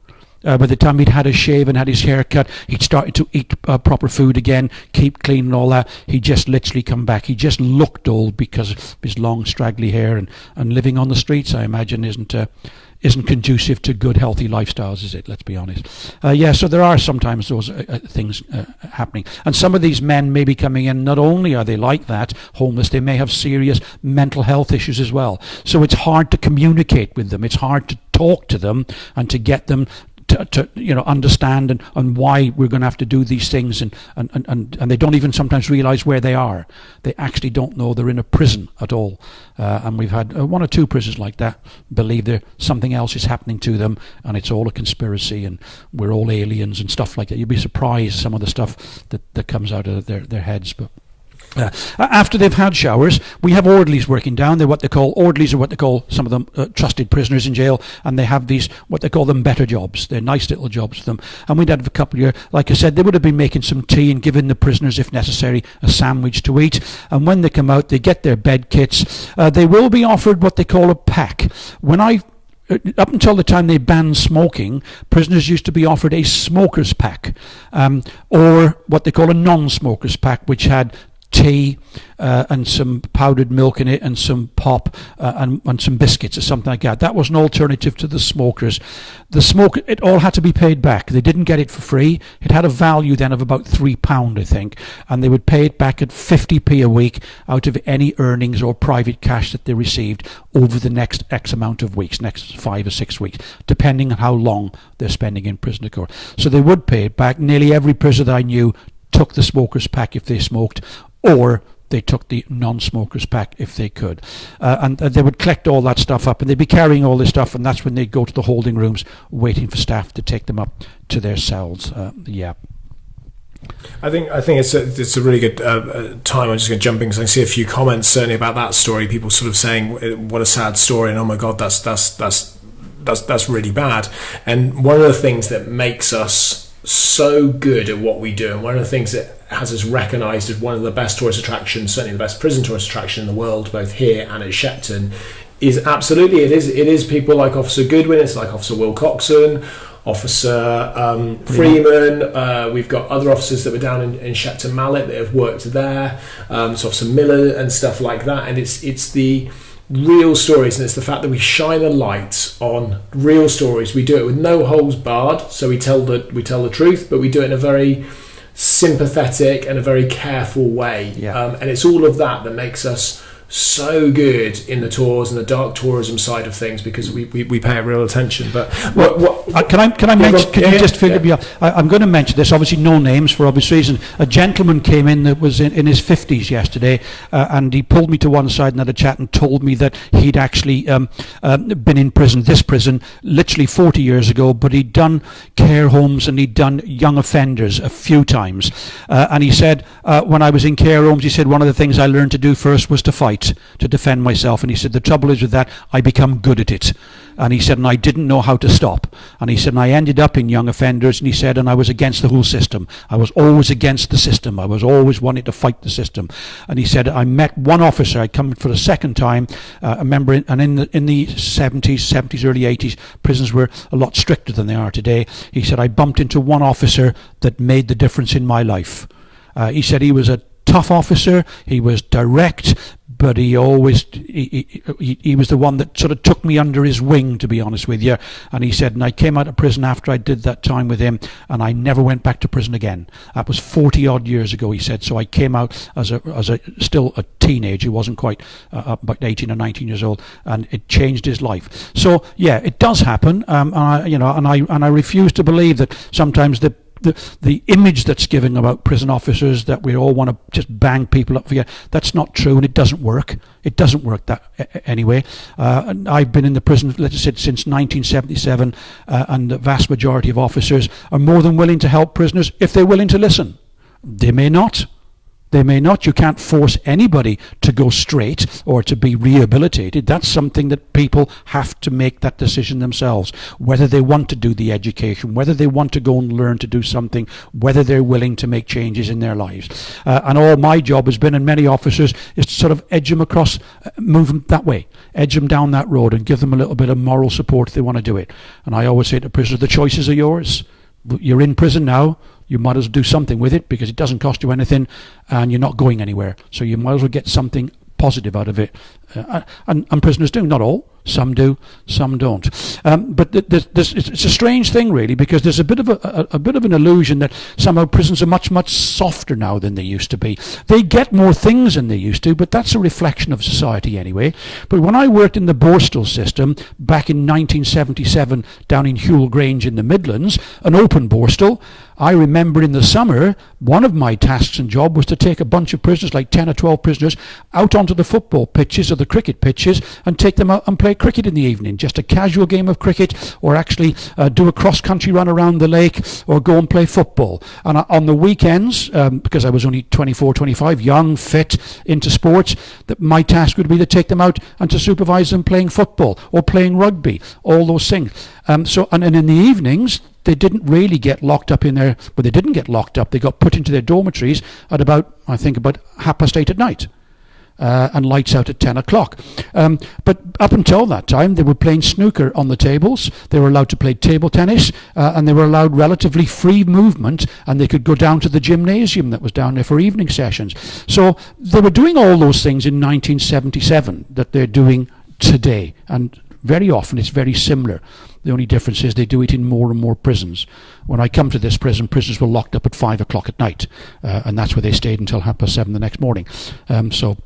By the time he'd had his shave and had his hair cut, he'd started to eat proper food again, keep clean and all that. He just literally come back. He just looked old because of his long, straggly hair, and living on the streets, I imagine, isn't conducive to good, healthy lifestyles, is it? Let's be honest. So there are sometimes those things happening. And some of these men may be coming in, not only are they like that, homeless, they may have serious mental health issues as well. So it's hard to communicate with them. It's hard to talk to them and to get them to understand and why we're going to have to do these things, and they don't even sometimes realize where they are. They actually don't know they're in a prison at all. And we've had one or two prisoners like that believe there something else is happening to them, and it's all a conspiracy, and we're all aliens and stuff like that. You'd be surprised some of the stuff that comes out of their heads. But after they've had showers, we have orderlies working down. Orderlies are what they call some of them trusted prisoners in jail, and they have these, what they call them, better jobs. They're nice little jobs for them. And we'd had a couple of years, like I said, they would have been making some tea and giving the prisoners, if necessary, a sandwich to eat. And when they come out, they get their bed kits. They will be offered what they call a pack. Up until the time they banned smoking, prisoners used to be offered a smoker's pack, or what they call a non-smoker's pack, which had tea and some powdered milk in it and some pop and some biscuits or something like that. That was an alternative to the smokers. It all had to be paid back. They didn't get it for free. It had a value then of about £3, I think, and they would pay it back at 50p a week out of any earnings or private cash that they received over the next X amount of weeks, next 5 or 6 weeks, depending on how long they're spending in prison, of course. So they would pay it back. Nearly every prisoner that I knew took the smoker's pack if they smoked, or they took the non-smokers pack if they could. And they would collect all that stuff up, and they'd be carrying all this stuff, and that's when they'd go to the holding rooms waiting for staff to take them up to their cells. I think it's a really good time. I'm just going to jump in because I see a few comments certainly about that story. People sort of saying, "What a sad story," and "Oh my God, that's really bad." And one of the things that makes us so good at what we do, and one of the things that has us recognised as one of the best tourist attractions, certainly the best prison tourist attraction in the world, both here and at Shepton, is absolutely it is people like Officer Goodwin. It's like Officer Will Coxon, Officer Freeman. We've got other officers that were down in Shepton Mallet that have worked there. So Officer Miller and stuff like that. And it's the real stories, and it's the fact that we shine a light on real stories. We do it with no holds barred, so we tell the truth, but we do it in a very sympathetic and a very careful way. And it's all of that makes us so good in the tours and the dark tourism side of things, because we pay real attention. But can I mention? Can you just figure me out? I'm going to mention this. Obviously, no names for obvious reasons. A gentleman came in that was in his 50s yesterday, and he pulled me to one side and had a chat and told me that he'd actually been in this prison, literally 40 years ago. But he'd done care homes and he'd done young offenders a few times. And he said, when I was in care homes, he said one of the things I learned to do first was to fight. fight, to defend myself. And he said, the trouble is with that, I become good at it. And he said, and I didn't know how to stop. And he said, and I ended up in young offenders, and he said, and I was against the whole system. I was always against the system. I was always wanting to fight the system. And he said, I met one officer, I'd come for the second time, I remember, and in the 70s, early 80s, prisons were a lot stricter than they are today. He said, I bumped into one officer that made the difference in my life. He said he was a tough officer, he was direct, but he always he was the one that sort of took me under his wing, to be honest with you. And he said, and I came out of prison after I did that time with him, and I never went back to prison again. That was 40 odd years ago, he said. So I came out as a still a teenager. He wasn't quite about 18 or 19 years old, and it changed his life. So yeah, it does happen, and I refuse to believe that sometimes the image that's given about prison officers, that we all want to just bang people up for you, that's not true, and it doesn't work. It doesn't work that anyway. And I've been in the prison, let's say, since 1977, and the vast majority of officers are more than willing to help prisoners if they're willing to listen. They may not. They may not. You can't force anybody to go straight or to be rehabilitated. That's something that people have to make that decision themselves. Whether they want to do the education, whether they want to go and learn to do something, whether they're willing to make changes in their lives. And all my job has been, and many officers, is to sort of edge them across, move them that way, edge them down that road, and give them a little bit of moral support if they want to do it. And I always say to prisoners, the choices are yours. You're in prison now. You might as well do something with it, because it doesn't cost you anything and you're not going anywhere. So you might as well get something positive out of it. And prisoners do, not all. Some do, some don't. But it's a strange thing, really, because there's a bit of an illusion that somehow prisons are much, much softer now than they used to be. They get more things than they used to, but that's a reflection of society anyway. But when I worked in the Borstal system back in 1977 down in Hewell Grange in the Midlands, an open Borstal, I remember in the summer, one of my tasks and job was to take a bunch of prisoners, like 10 or 12 prisoners, out onto the football pitches or the cricket pitches and take them out and play cricket in the evening, just a casual game of cricket, or actually do a cross-country run around the lake, or go and play football. And on the weekends, because I was only 24, 25, young, fit, into sports, that my task would be to take them out and to supervise them playing football or playing rugby, all those things. And in the evenings, they didn't really get locked up in there, but they didn't get locked up. They got put into their dormitories at about 8:30 at night. And lights out at 10 o'clock. But up until that time, they were playing snooker on the tables. They were allowed to play table tennis, and they were allowed relatively free movement, and they could go down to the gymnasium that was down there for evening sessions. So they were doing all those things in 1977 that they're doing today, and very often it's very similar. The only difference is they do it in more and more prisons. When I come to this prison, prisoners were locked up at 5 o'clock at night, and that's where they stayed until 7:30 the next morning. So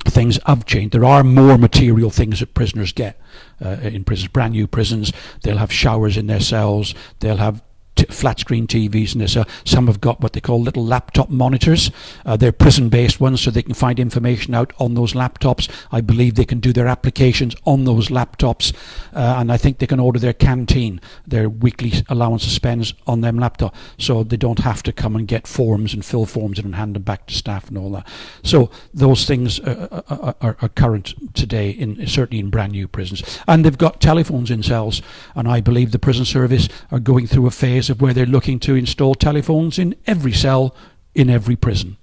things have changed. There are more material things that prisoners get in prisons, brand new prisons. They'll have showers in their cells. They'll have flat screen TVs in there. So some have got what they call little laptop monitors. They're prison-based ones, so they can find information out on those laptops. I believe they can do their applications on those laptops, and I think they can order their canteen, their weekly allowance of spends on them laptop, so they don't have to come and get forms and fill forms in and hand them back to staff and all that. So those things are current today, certainly in brand new prisons. And they've got telephones in cells, and I believe the prison service are going through a phase of where they're looking to install telephones in every cell in every prison.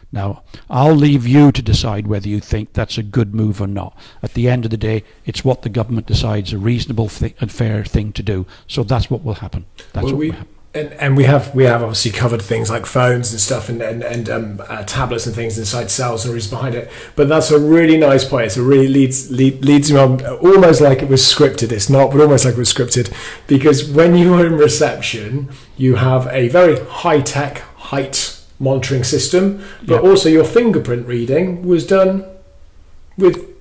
Now, I'll leave you to decide whether you think that's a good move or not. At the end of the day, it's what the government decides a reasonable and fair thing to do. So that's what will happen. And we have obviously covered things like phones and stuff, and tablets and things inside cells and reasons behind it. But that's a really nice point. It really leads me on, almost like it was scripted. It's not, but almost like it was scripted, because when you are in reception, you have a very high-tech height monitoring system, but also your fingerprint reading was done with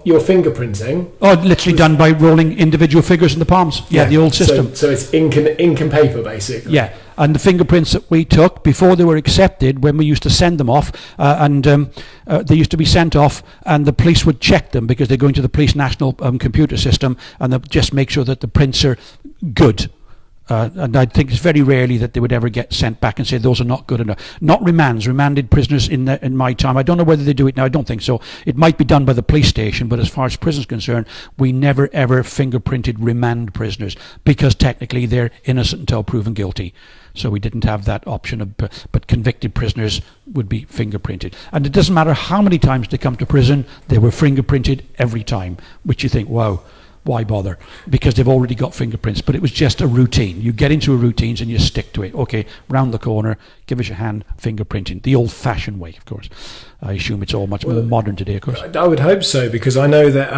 your fingerprinting. Literally done by rolling individual figures in the palms. Yeah, the old system. So it's ink and paper, basically. Yeah, and the fingerprints that we took before they were accepted, when we used to send them off, they used to be sent off, and the police would check them because they're going to the police national computer system, and they'll just make sure that the prints are good. And I think it's very rarely that they would ever get sent back and say those are not good enough. Not remands. Remanded prisoners in my time. I don't know whether they do it now. I don't think so. It might be done by the police station, but as far as prison's concerned, we never ever fingerprinted remand prisoners because technically they're innocent until proven guilty. So we didn't have that option. But convicted prisoners would be fingerprinted. And it doesn't matter how many times they come to prison, they were fingerprinted every time, which you think, wow, why bother? Because they've already got fingerprints. But it was just a routine. You get into a routine and you stick to it. Okay, round the corner, give us your hand, fingerprinting. The old-fashioned way, of course. I assume it's all much more modern today, of course. I would hope so, because I know that,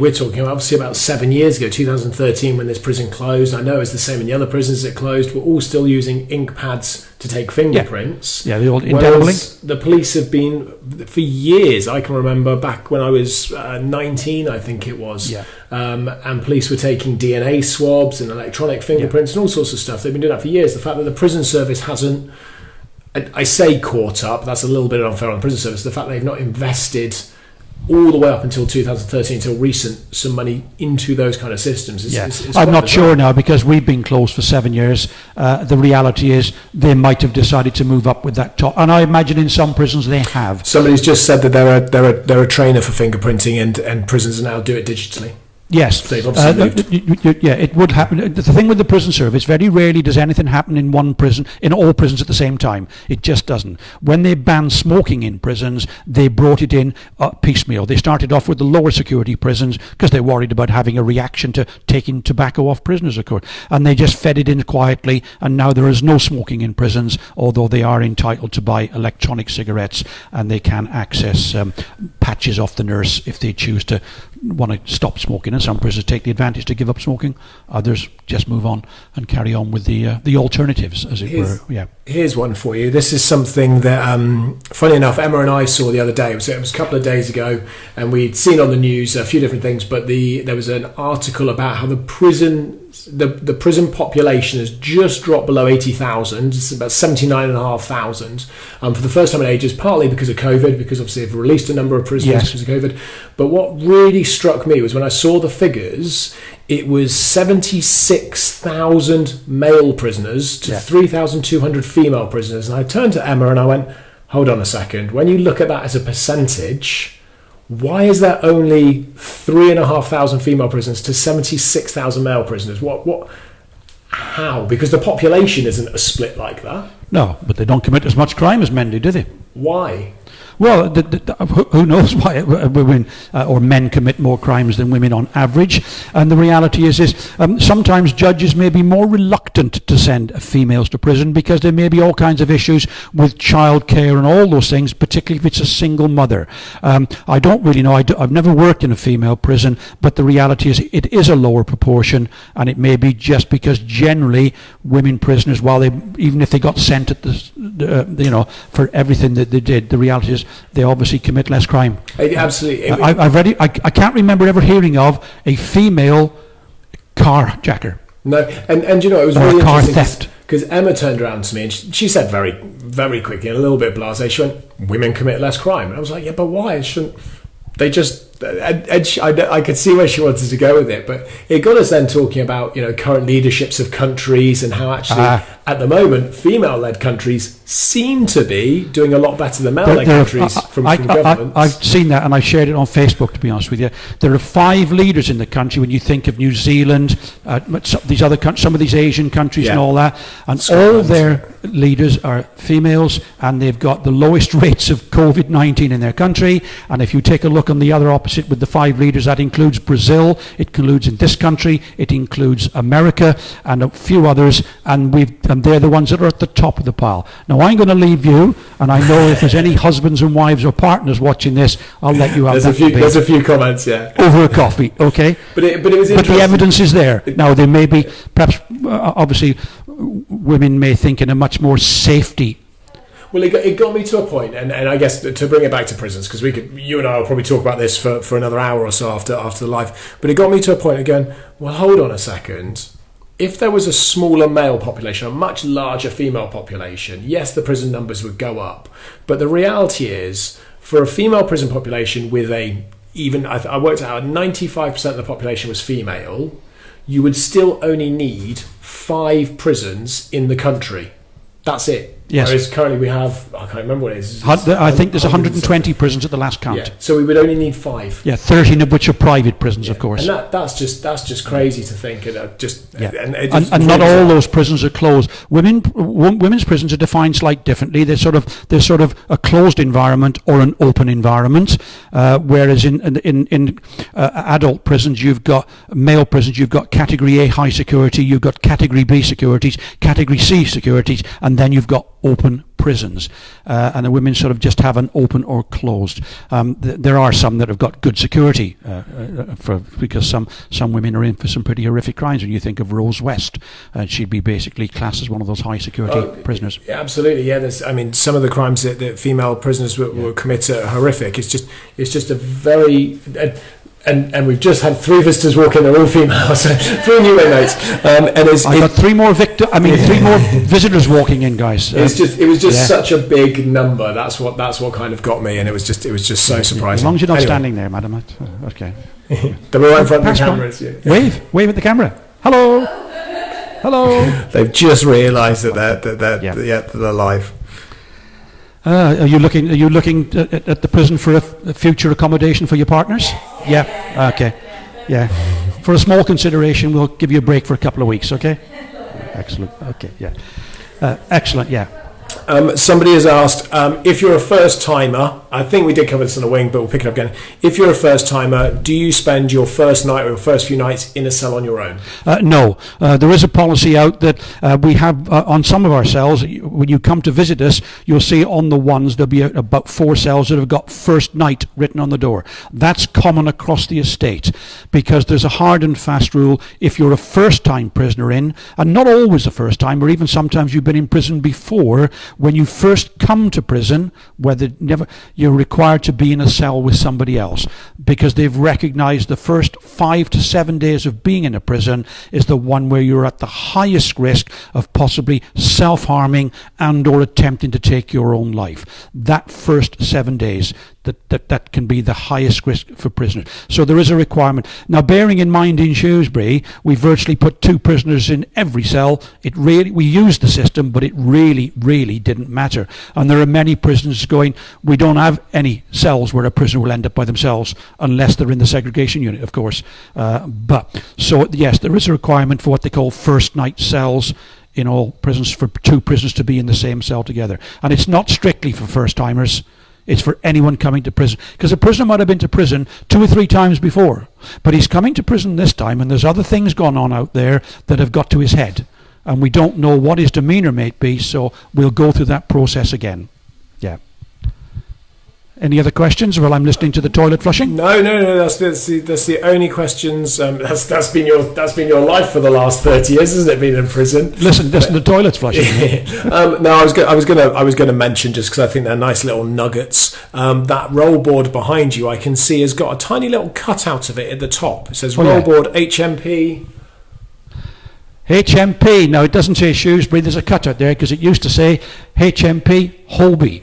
we're talking obviously about 7 years ago, 2013, when this prison closed. I know it's the same in the other prisons that closed. We're all still using ink pads to take fingerprints. Yeah, the old indelible ink. The police have been, for years, I can remember back when I was 19, I think it was, and police were taking DNA swabs and electronic fingerprints and all sorts of stuff. They've been doing that for years. The fact that the prison service hasn't, I say caught up, that's a little bit unfair on the prison service, the fact they've not invested all the way up until 2013, until recent, some money into those kind of systems. Is I'm not sure now, because we've been closed for 7 years. The reality is they might have decided to move up with that top, and I imagine in some prisons they have. Somebody's just said that they're a trainer for fingerprinting, and prisons now do it digitally. Yes, They've obviously moved. it would happen. The thing with the prison service, very rarely does anything happen in one prison, in all prisons at the same time. It just doesn't. When they banned smoking in prisons, they brought it in piecemeal. They started off with the lower security prisons because they're worried about having a reaction to taking tobacco off prisoners, of course. And they just fed it in quietly, and now there is no smoking in prisons, although they are entitled to buy electronic cigarettes, and they can access patches off the nurse if they choose to want to stop smoking. And some prisoners take the advantage to give up smoking. Others just move on and carry on with the alternatives, as it were. Yeah. Here's one for you. This is something that, funny enough, Emma and I saw the other day. It was a couple of days ago, and we'd seen on the news a few different things, but there was an article about how the prison population has just dropped below 80,000. It's about 79,500 for the first time in ages, partly because of COVID, because obviously they've released a number of prisoners because of COVID. But what really struck me was when I saw the figures, it was 76,000 male prisoners to 3,200 female prisoners. And I turned to Emma and I went, hold on a second. When you look at that as a percentage, why is there only 3,500 female prisoners to 76,000 male prisoners? How? Because the population isn't a split like that. No, but they don't commit as much crime as men do they? Why? Well, who knows why women or men commit more crimes than women on average. And the reality is sometimes judges may be more reluctant to send females to prison because there may be all kinds of issues with childcare and all those things, particularly if it's a single mother. I don't really know. I've never worked in a female prison, but the reality is it is a lower proportion, and it may be just because generally women prisoners, even if they got sent at for everything that they did, the reality is they obviously commit less crime. Absolutely. I can't remember ever hearing of a female carjacker. No, and it was or really a car interesting theft. Because Emma turned around to me and she said very, very quickly and a little bit blasé, she went, women commit less crime. And I was like, yeah, but why? They just... I could see where she wanted to go with it, but it got us then talking about current leaderships of countries and how actually at the moment female-led countries seem to be doing a lot better than male-led countries from governments. I've seen that, and I shared it on Facebook, to be honest with you. There are 5 leaders in the country when you think of New Zealand, these other some of these Asian countries and all that, and Scotland. All their leaders are females, and they've got the lowest rates of COVID-19 in their country. And if you take a look on the other opposite with the 5 leaders, that includes Brazil, it includes in this country, it includes America and a few others, and they're the ones that are at the top of the pile. Now I'm going to leave you, and I know if there's any husbands and wives or partners watching this, I'll let you have there's a few comments, over a coffee, okay? But it was interesting. But the evidence is there. Now there may be, perhaps, obviously, women may think in a much more safety. Well, it got me to a point, and I guess to bring it back to prisons, because you and I will probably talk about this for another hour or so after the live, but it got me to a point again, well, hold on a second. If there was a smaller male population, a much larger female population, yes, the prison numbers would go up. But the reality is, for a female prison population with I worked out 95% of the population was female, you would still only need 5 prisons in the country. That's it. Yes. Whereas currently we have, I can't remember what it is. I think there's 120 prisons at the last count. Yeah. So we would only need 5. Yeah, 13 of which are private prisons, of course. And that's just crazy to think. And And not all those prisons are closed. Women's prisons are defined slightly differently. They're sort of a closed environment or an open environment. Whereas in adult prisons, male prisons, you've got Category A high security, you've got Category B securities, Category C securities, and then you've got open prisons, and the women sort of just have an open or closed. There are some that have got good security because some women are in for some pretty horrific crimes. When you think of Rose West, she'd be basically classed as one of those high security prisoners. Yeah, absolutely, yeah. Some of the crimes that female prisoners will commit are horrific. It's just a very and we've just had 3 visitors walk in. They're all females, 3 new inmates. I got 3 more 3 more visitors walking in, guys. It was just such a big number. That's what kind of got me, and it was just so surprising. As long as you're not standing there, madam. Okay. They were right in front of the cameras. Yeah. Wave at the camera. Hello. They've just realised that they're live. Are you looking at the prison for a future accommodation for your partners? Yeah. Okay. Yeah. For a small consideration, we'll give you a break for a couple of weeks. Okay. Excellent. Okay. Yeah. Excellent. Yeah. Somebody has asked if you're a first timer. I think we did cover this on the wing, but we'll pick it up again. If you're a first timer, do you spend your first night or your first few nights in a cell on your own? No. There is a policy out that we have on some of our cells. When you come to visit us, you'll see on the ones there'll be about 4 cells that have got first night written on the door. That's common across the estate because there's a hard and fast rule. If you're a first time prisoner in, and not always a first time, or even sometimes you've been in prison before, when you first come to prison, you're required to be in a cell with somebody else because they've recognized the first 5 to 7 days of being in a prison is the one where you're at the highest risk of possibly self-harming and or attempting to take your own life. That first 7 days, that can be the highest risk for prisoners. So there is a requirement. Now, bearing in mind in Shrewsbury, we virtually put 2 prisoners in every cell. We used the system, but it really didn't matter. And there are many prisons going, we don't have any cells where a prisoner will end up by themselves, unless they're in the segregation unit, of course. So yes, there is a requirement for what they call first night cells in all prisons, for 2 prisoners to be in the same cell together. And it's not strictly for first timers. It's for anyone coming to prison. Because a prisoner might have been to prison 2 or 3 times before, but he's coming to prison this time, and there's other things going on out there that have got to his head. And we don't know what his demeanour may be, so we'll go through that process again. Yeah. Any other questions while I'm listening to the toilet flushing? No. That's the only questions. That's been your life for the last 30 years, hasn't it? Being in prison. Listen, the toilet's flushing. No, I was going to mention, just because I think they're nice little nuggets. That roll board behind you, I can see, has got a tiny little cutout of it at the top. It says roll board HMP. HMP. Now, it doesn't say Shrewsbury. There's a cutout there because it used to say HMP Holby.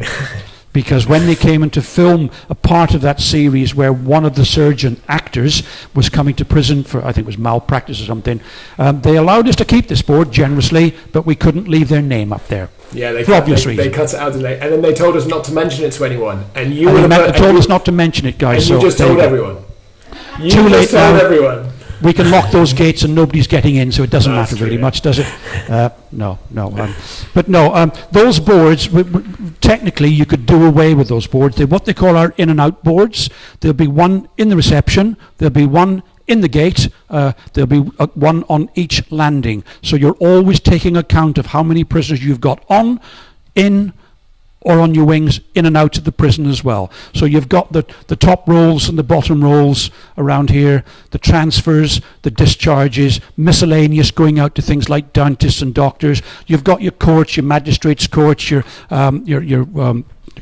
Because when they came in to film a part of that series where one of the surgeon actors was coming to prison for, I think it was malpractice or something, they allowed us to keep this board generously, but we couldn't leave their name up there. Yeah, for obvious reasons. They cut it out, didn't they? And then they told us not to mention it to anyone. They told us not to mention it, guys. And you just told everyone. Too late now. Everyone. We can lock those gates and nobody's getting in, so it doesn't matter really much, does it? No. Those boards, technically you could do away with those boards. They're what they call our in and out boards. There'll be one in the reception, there'll be one in the gate, there'll be one on each landing. So you're always taking account of how many prisoners you've got on, in, or on your wings, in and out of the prison as well. So you've got the top rolls and the bottom rolls around here, the transfers, the discharges, miscellaneous going out to things like dentists and doctors. You've got your courts, your magistrates' courts, your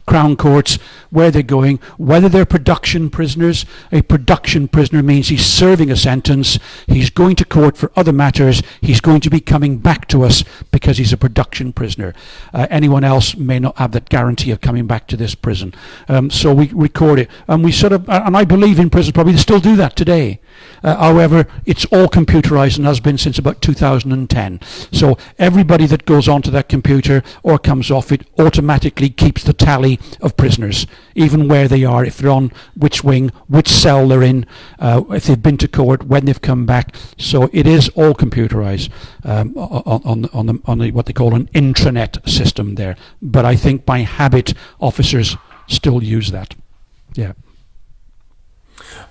Crown Courts, where they're going, whether they're production prisoners. A production prisoner means he's serving a sentence, he's going to court for other matters, he's going to be coming back to us because he's a production prisoner. Anyone else may not have that guarantee of coming back to this prison. So we record it, and we sort of, and I believe in prisons probably they still do that today. However, it's all computerized and has been since about 2010. So everybody that goes onto that computer or comes off it automatically keeps the tally of prisoners, even where they are, if they're on which wing, which cell they're in, if they've been to court, when they've come back. So it is all computerized on the, what they call an intranet system there. But I think by habit, officers still use that. Yeah.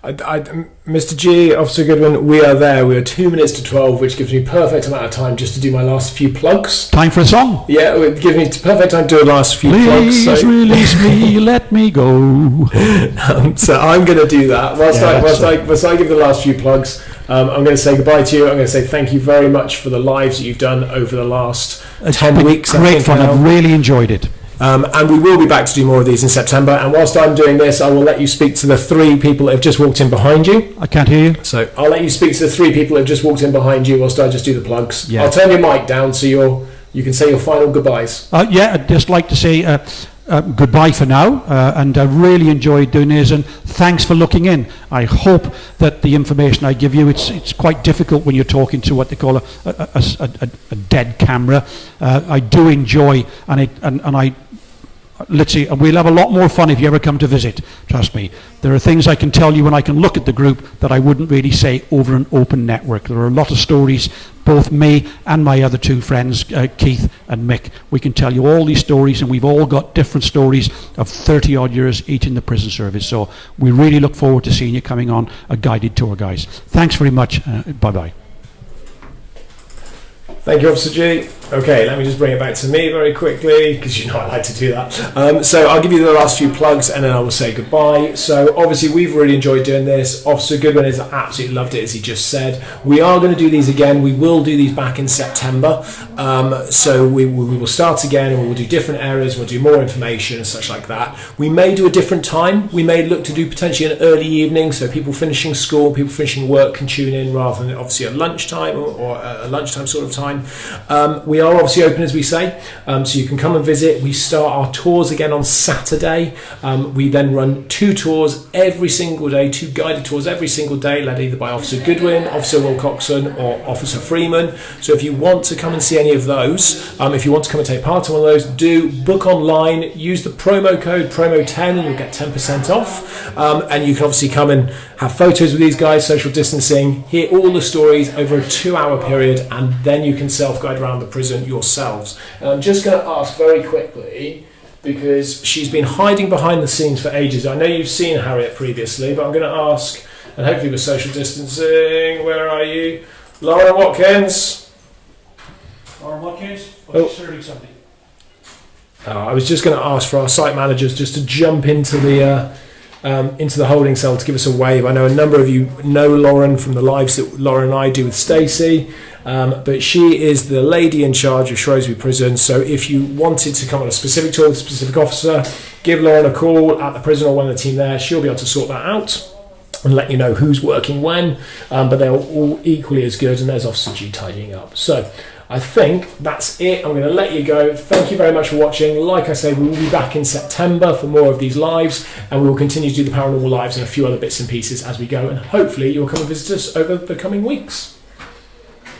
Mr. G, Officer Goodwin, we are there. We are 2 minutes to 12, which gives me perfect amount of time just to do my last few plugs. Time for a song. Yeah, it gives me perfect time to do the last few plugs. Please release me, let me go. So I'm going to do that. Whilst I give the last few plugs, I'm going to say goodbye to you. I'm going to say thank you very much for the lives that you've done over the last 10 weeks. Great fun. I've really enjoyed it. And we will be back to do more of these in September. And whilst I'm doing this, I will let you speak to the 3 people that have just walked in behind you. I can't hear you. So I'll let you speak to the 3 people that have just walked in behind you whilst I just do the plugs. Yeah. I'll turn your mic down so you can say your final goodbyes. I'd just like to say goodbye for now, and I really enjoyed doing this, and thanks for looking in. I hope that the information I give you, it's quite difficult when you're talking to what they call a dead camera. I do enjoy, and I literally, we'll have a lot more fun if you ever come to visit, trust me. There are things I can tell you when I can look at the group that I wouldn't really say over an open network. There are a lot of stories, both me and my other 2 friends, Keith and Mick. We can tell you all these stories, and we've all got different stories of 30 odd years each in the prison service. So we really look forward to seeing you coming on a guided tour, guys. Thanks very much. Bye-bye. Thank you, Officer G. Okay, let me just bring it back to me very quickly, because you know I like to do that. So I'll give you the last few plugs and then I will say goodbye. So obviously we've really enjoyed doing this. Officer Goodwin has absolutely loved it, as he just said. We are going to do these again. We will do these back in September. So we will start again, and we will do different areas. We'll do more information and such like that. We may do a different time. We may look to do potentially an early evening, so people finishing school, people finishing work can tune in rather than obviously a lunchtime or a lunchtime sort of time. We are obviously open, as we say, so you can come and visit. We start our tours again on Saturday. We then run 2 tours every single day, 2 guided tours every single day, led either by Officer Goodwin, Officer Wilcoxon or Officer Freeman. So if you want to come and see any of those, if you want to come and take part in one of those, do book online, use the promo code promo10 and you'll get 10% off. And you can obviously come and have photos with these guys, social distancing, hear all the stories over a 2-hour period, and then you can self-guide around the prison yourselves. And I'm just going to ask very quickly, because she's been hiding behind the scenes for ages. I know you've seen Harriet previously, but I'm going to ask, and hopefully with social distancing, where are you? Lauren Watkins? Lauren Watkins? Serving something. I was just going to ask for our site managers just to jump into the holding cell to give us a wave. I know a number of you know Lauren from the lives that Lauren and I do with Stacey, but she is the lady in charge of Shrewsbury Prison. So if you wanted to come on a specific tour with a specific officer, give Lauren a call at the prison or one of the team there. She'll be able to sort that out and let you know who's working when, but they're all equally as good, and there's Officer G tidying up. So I think that's it. I'm going to let you go. Thank you very much for watching. Like I say, we will be back in September for more of these lives, and we will continue to do the paranormal lives and a few other bits and pieces as we go, and hopefully you'll come and visit us over the coming weeks.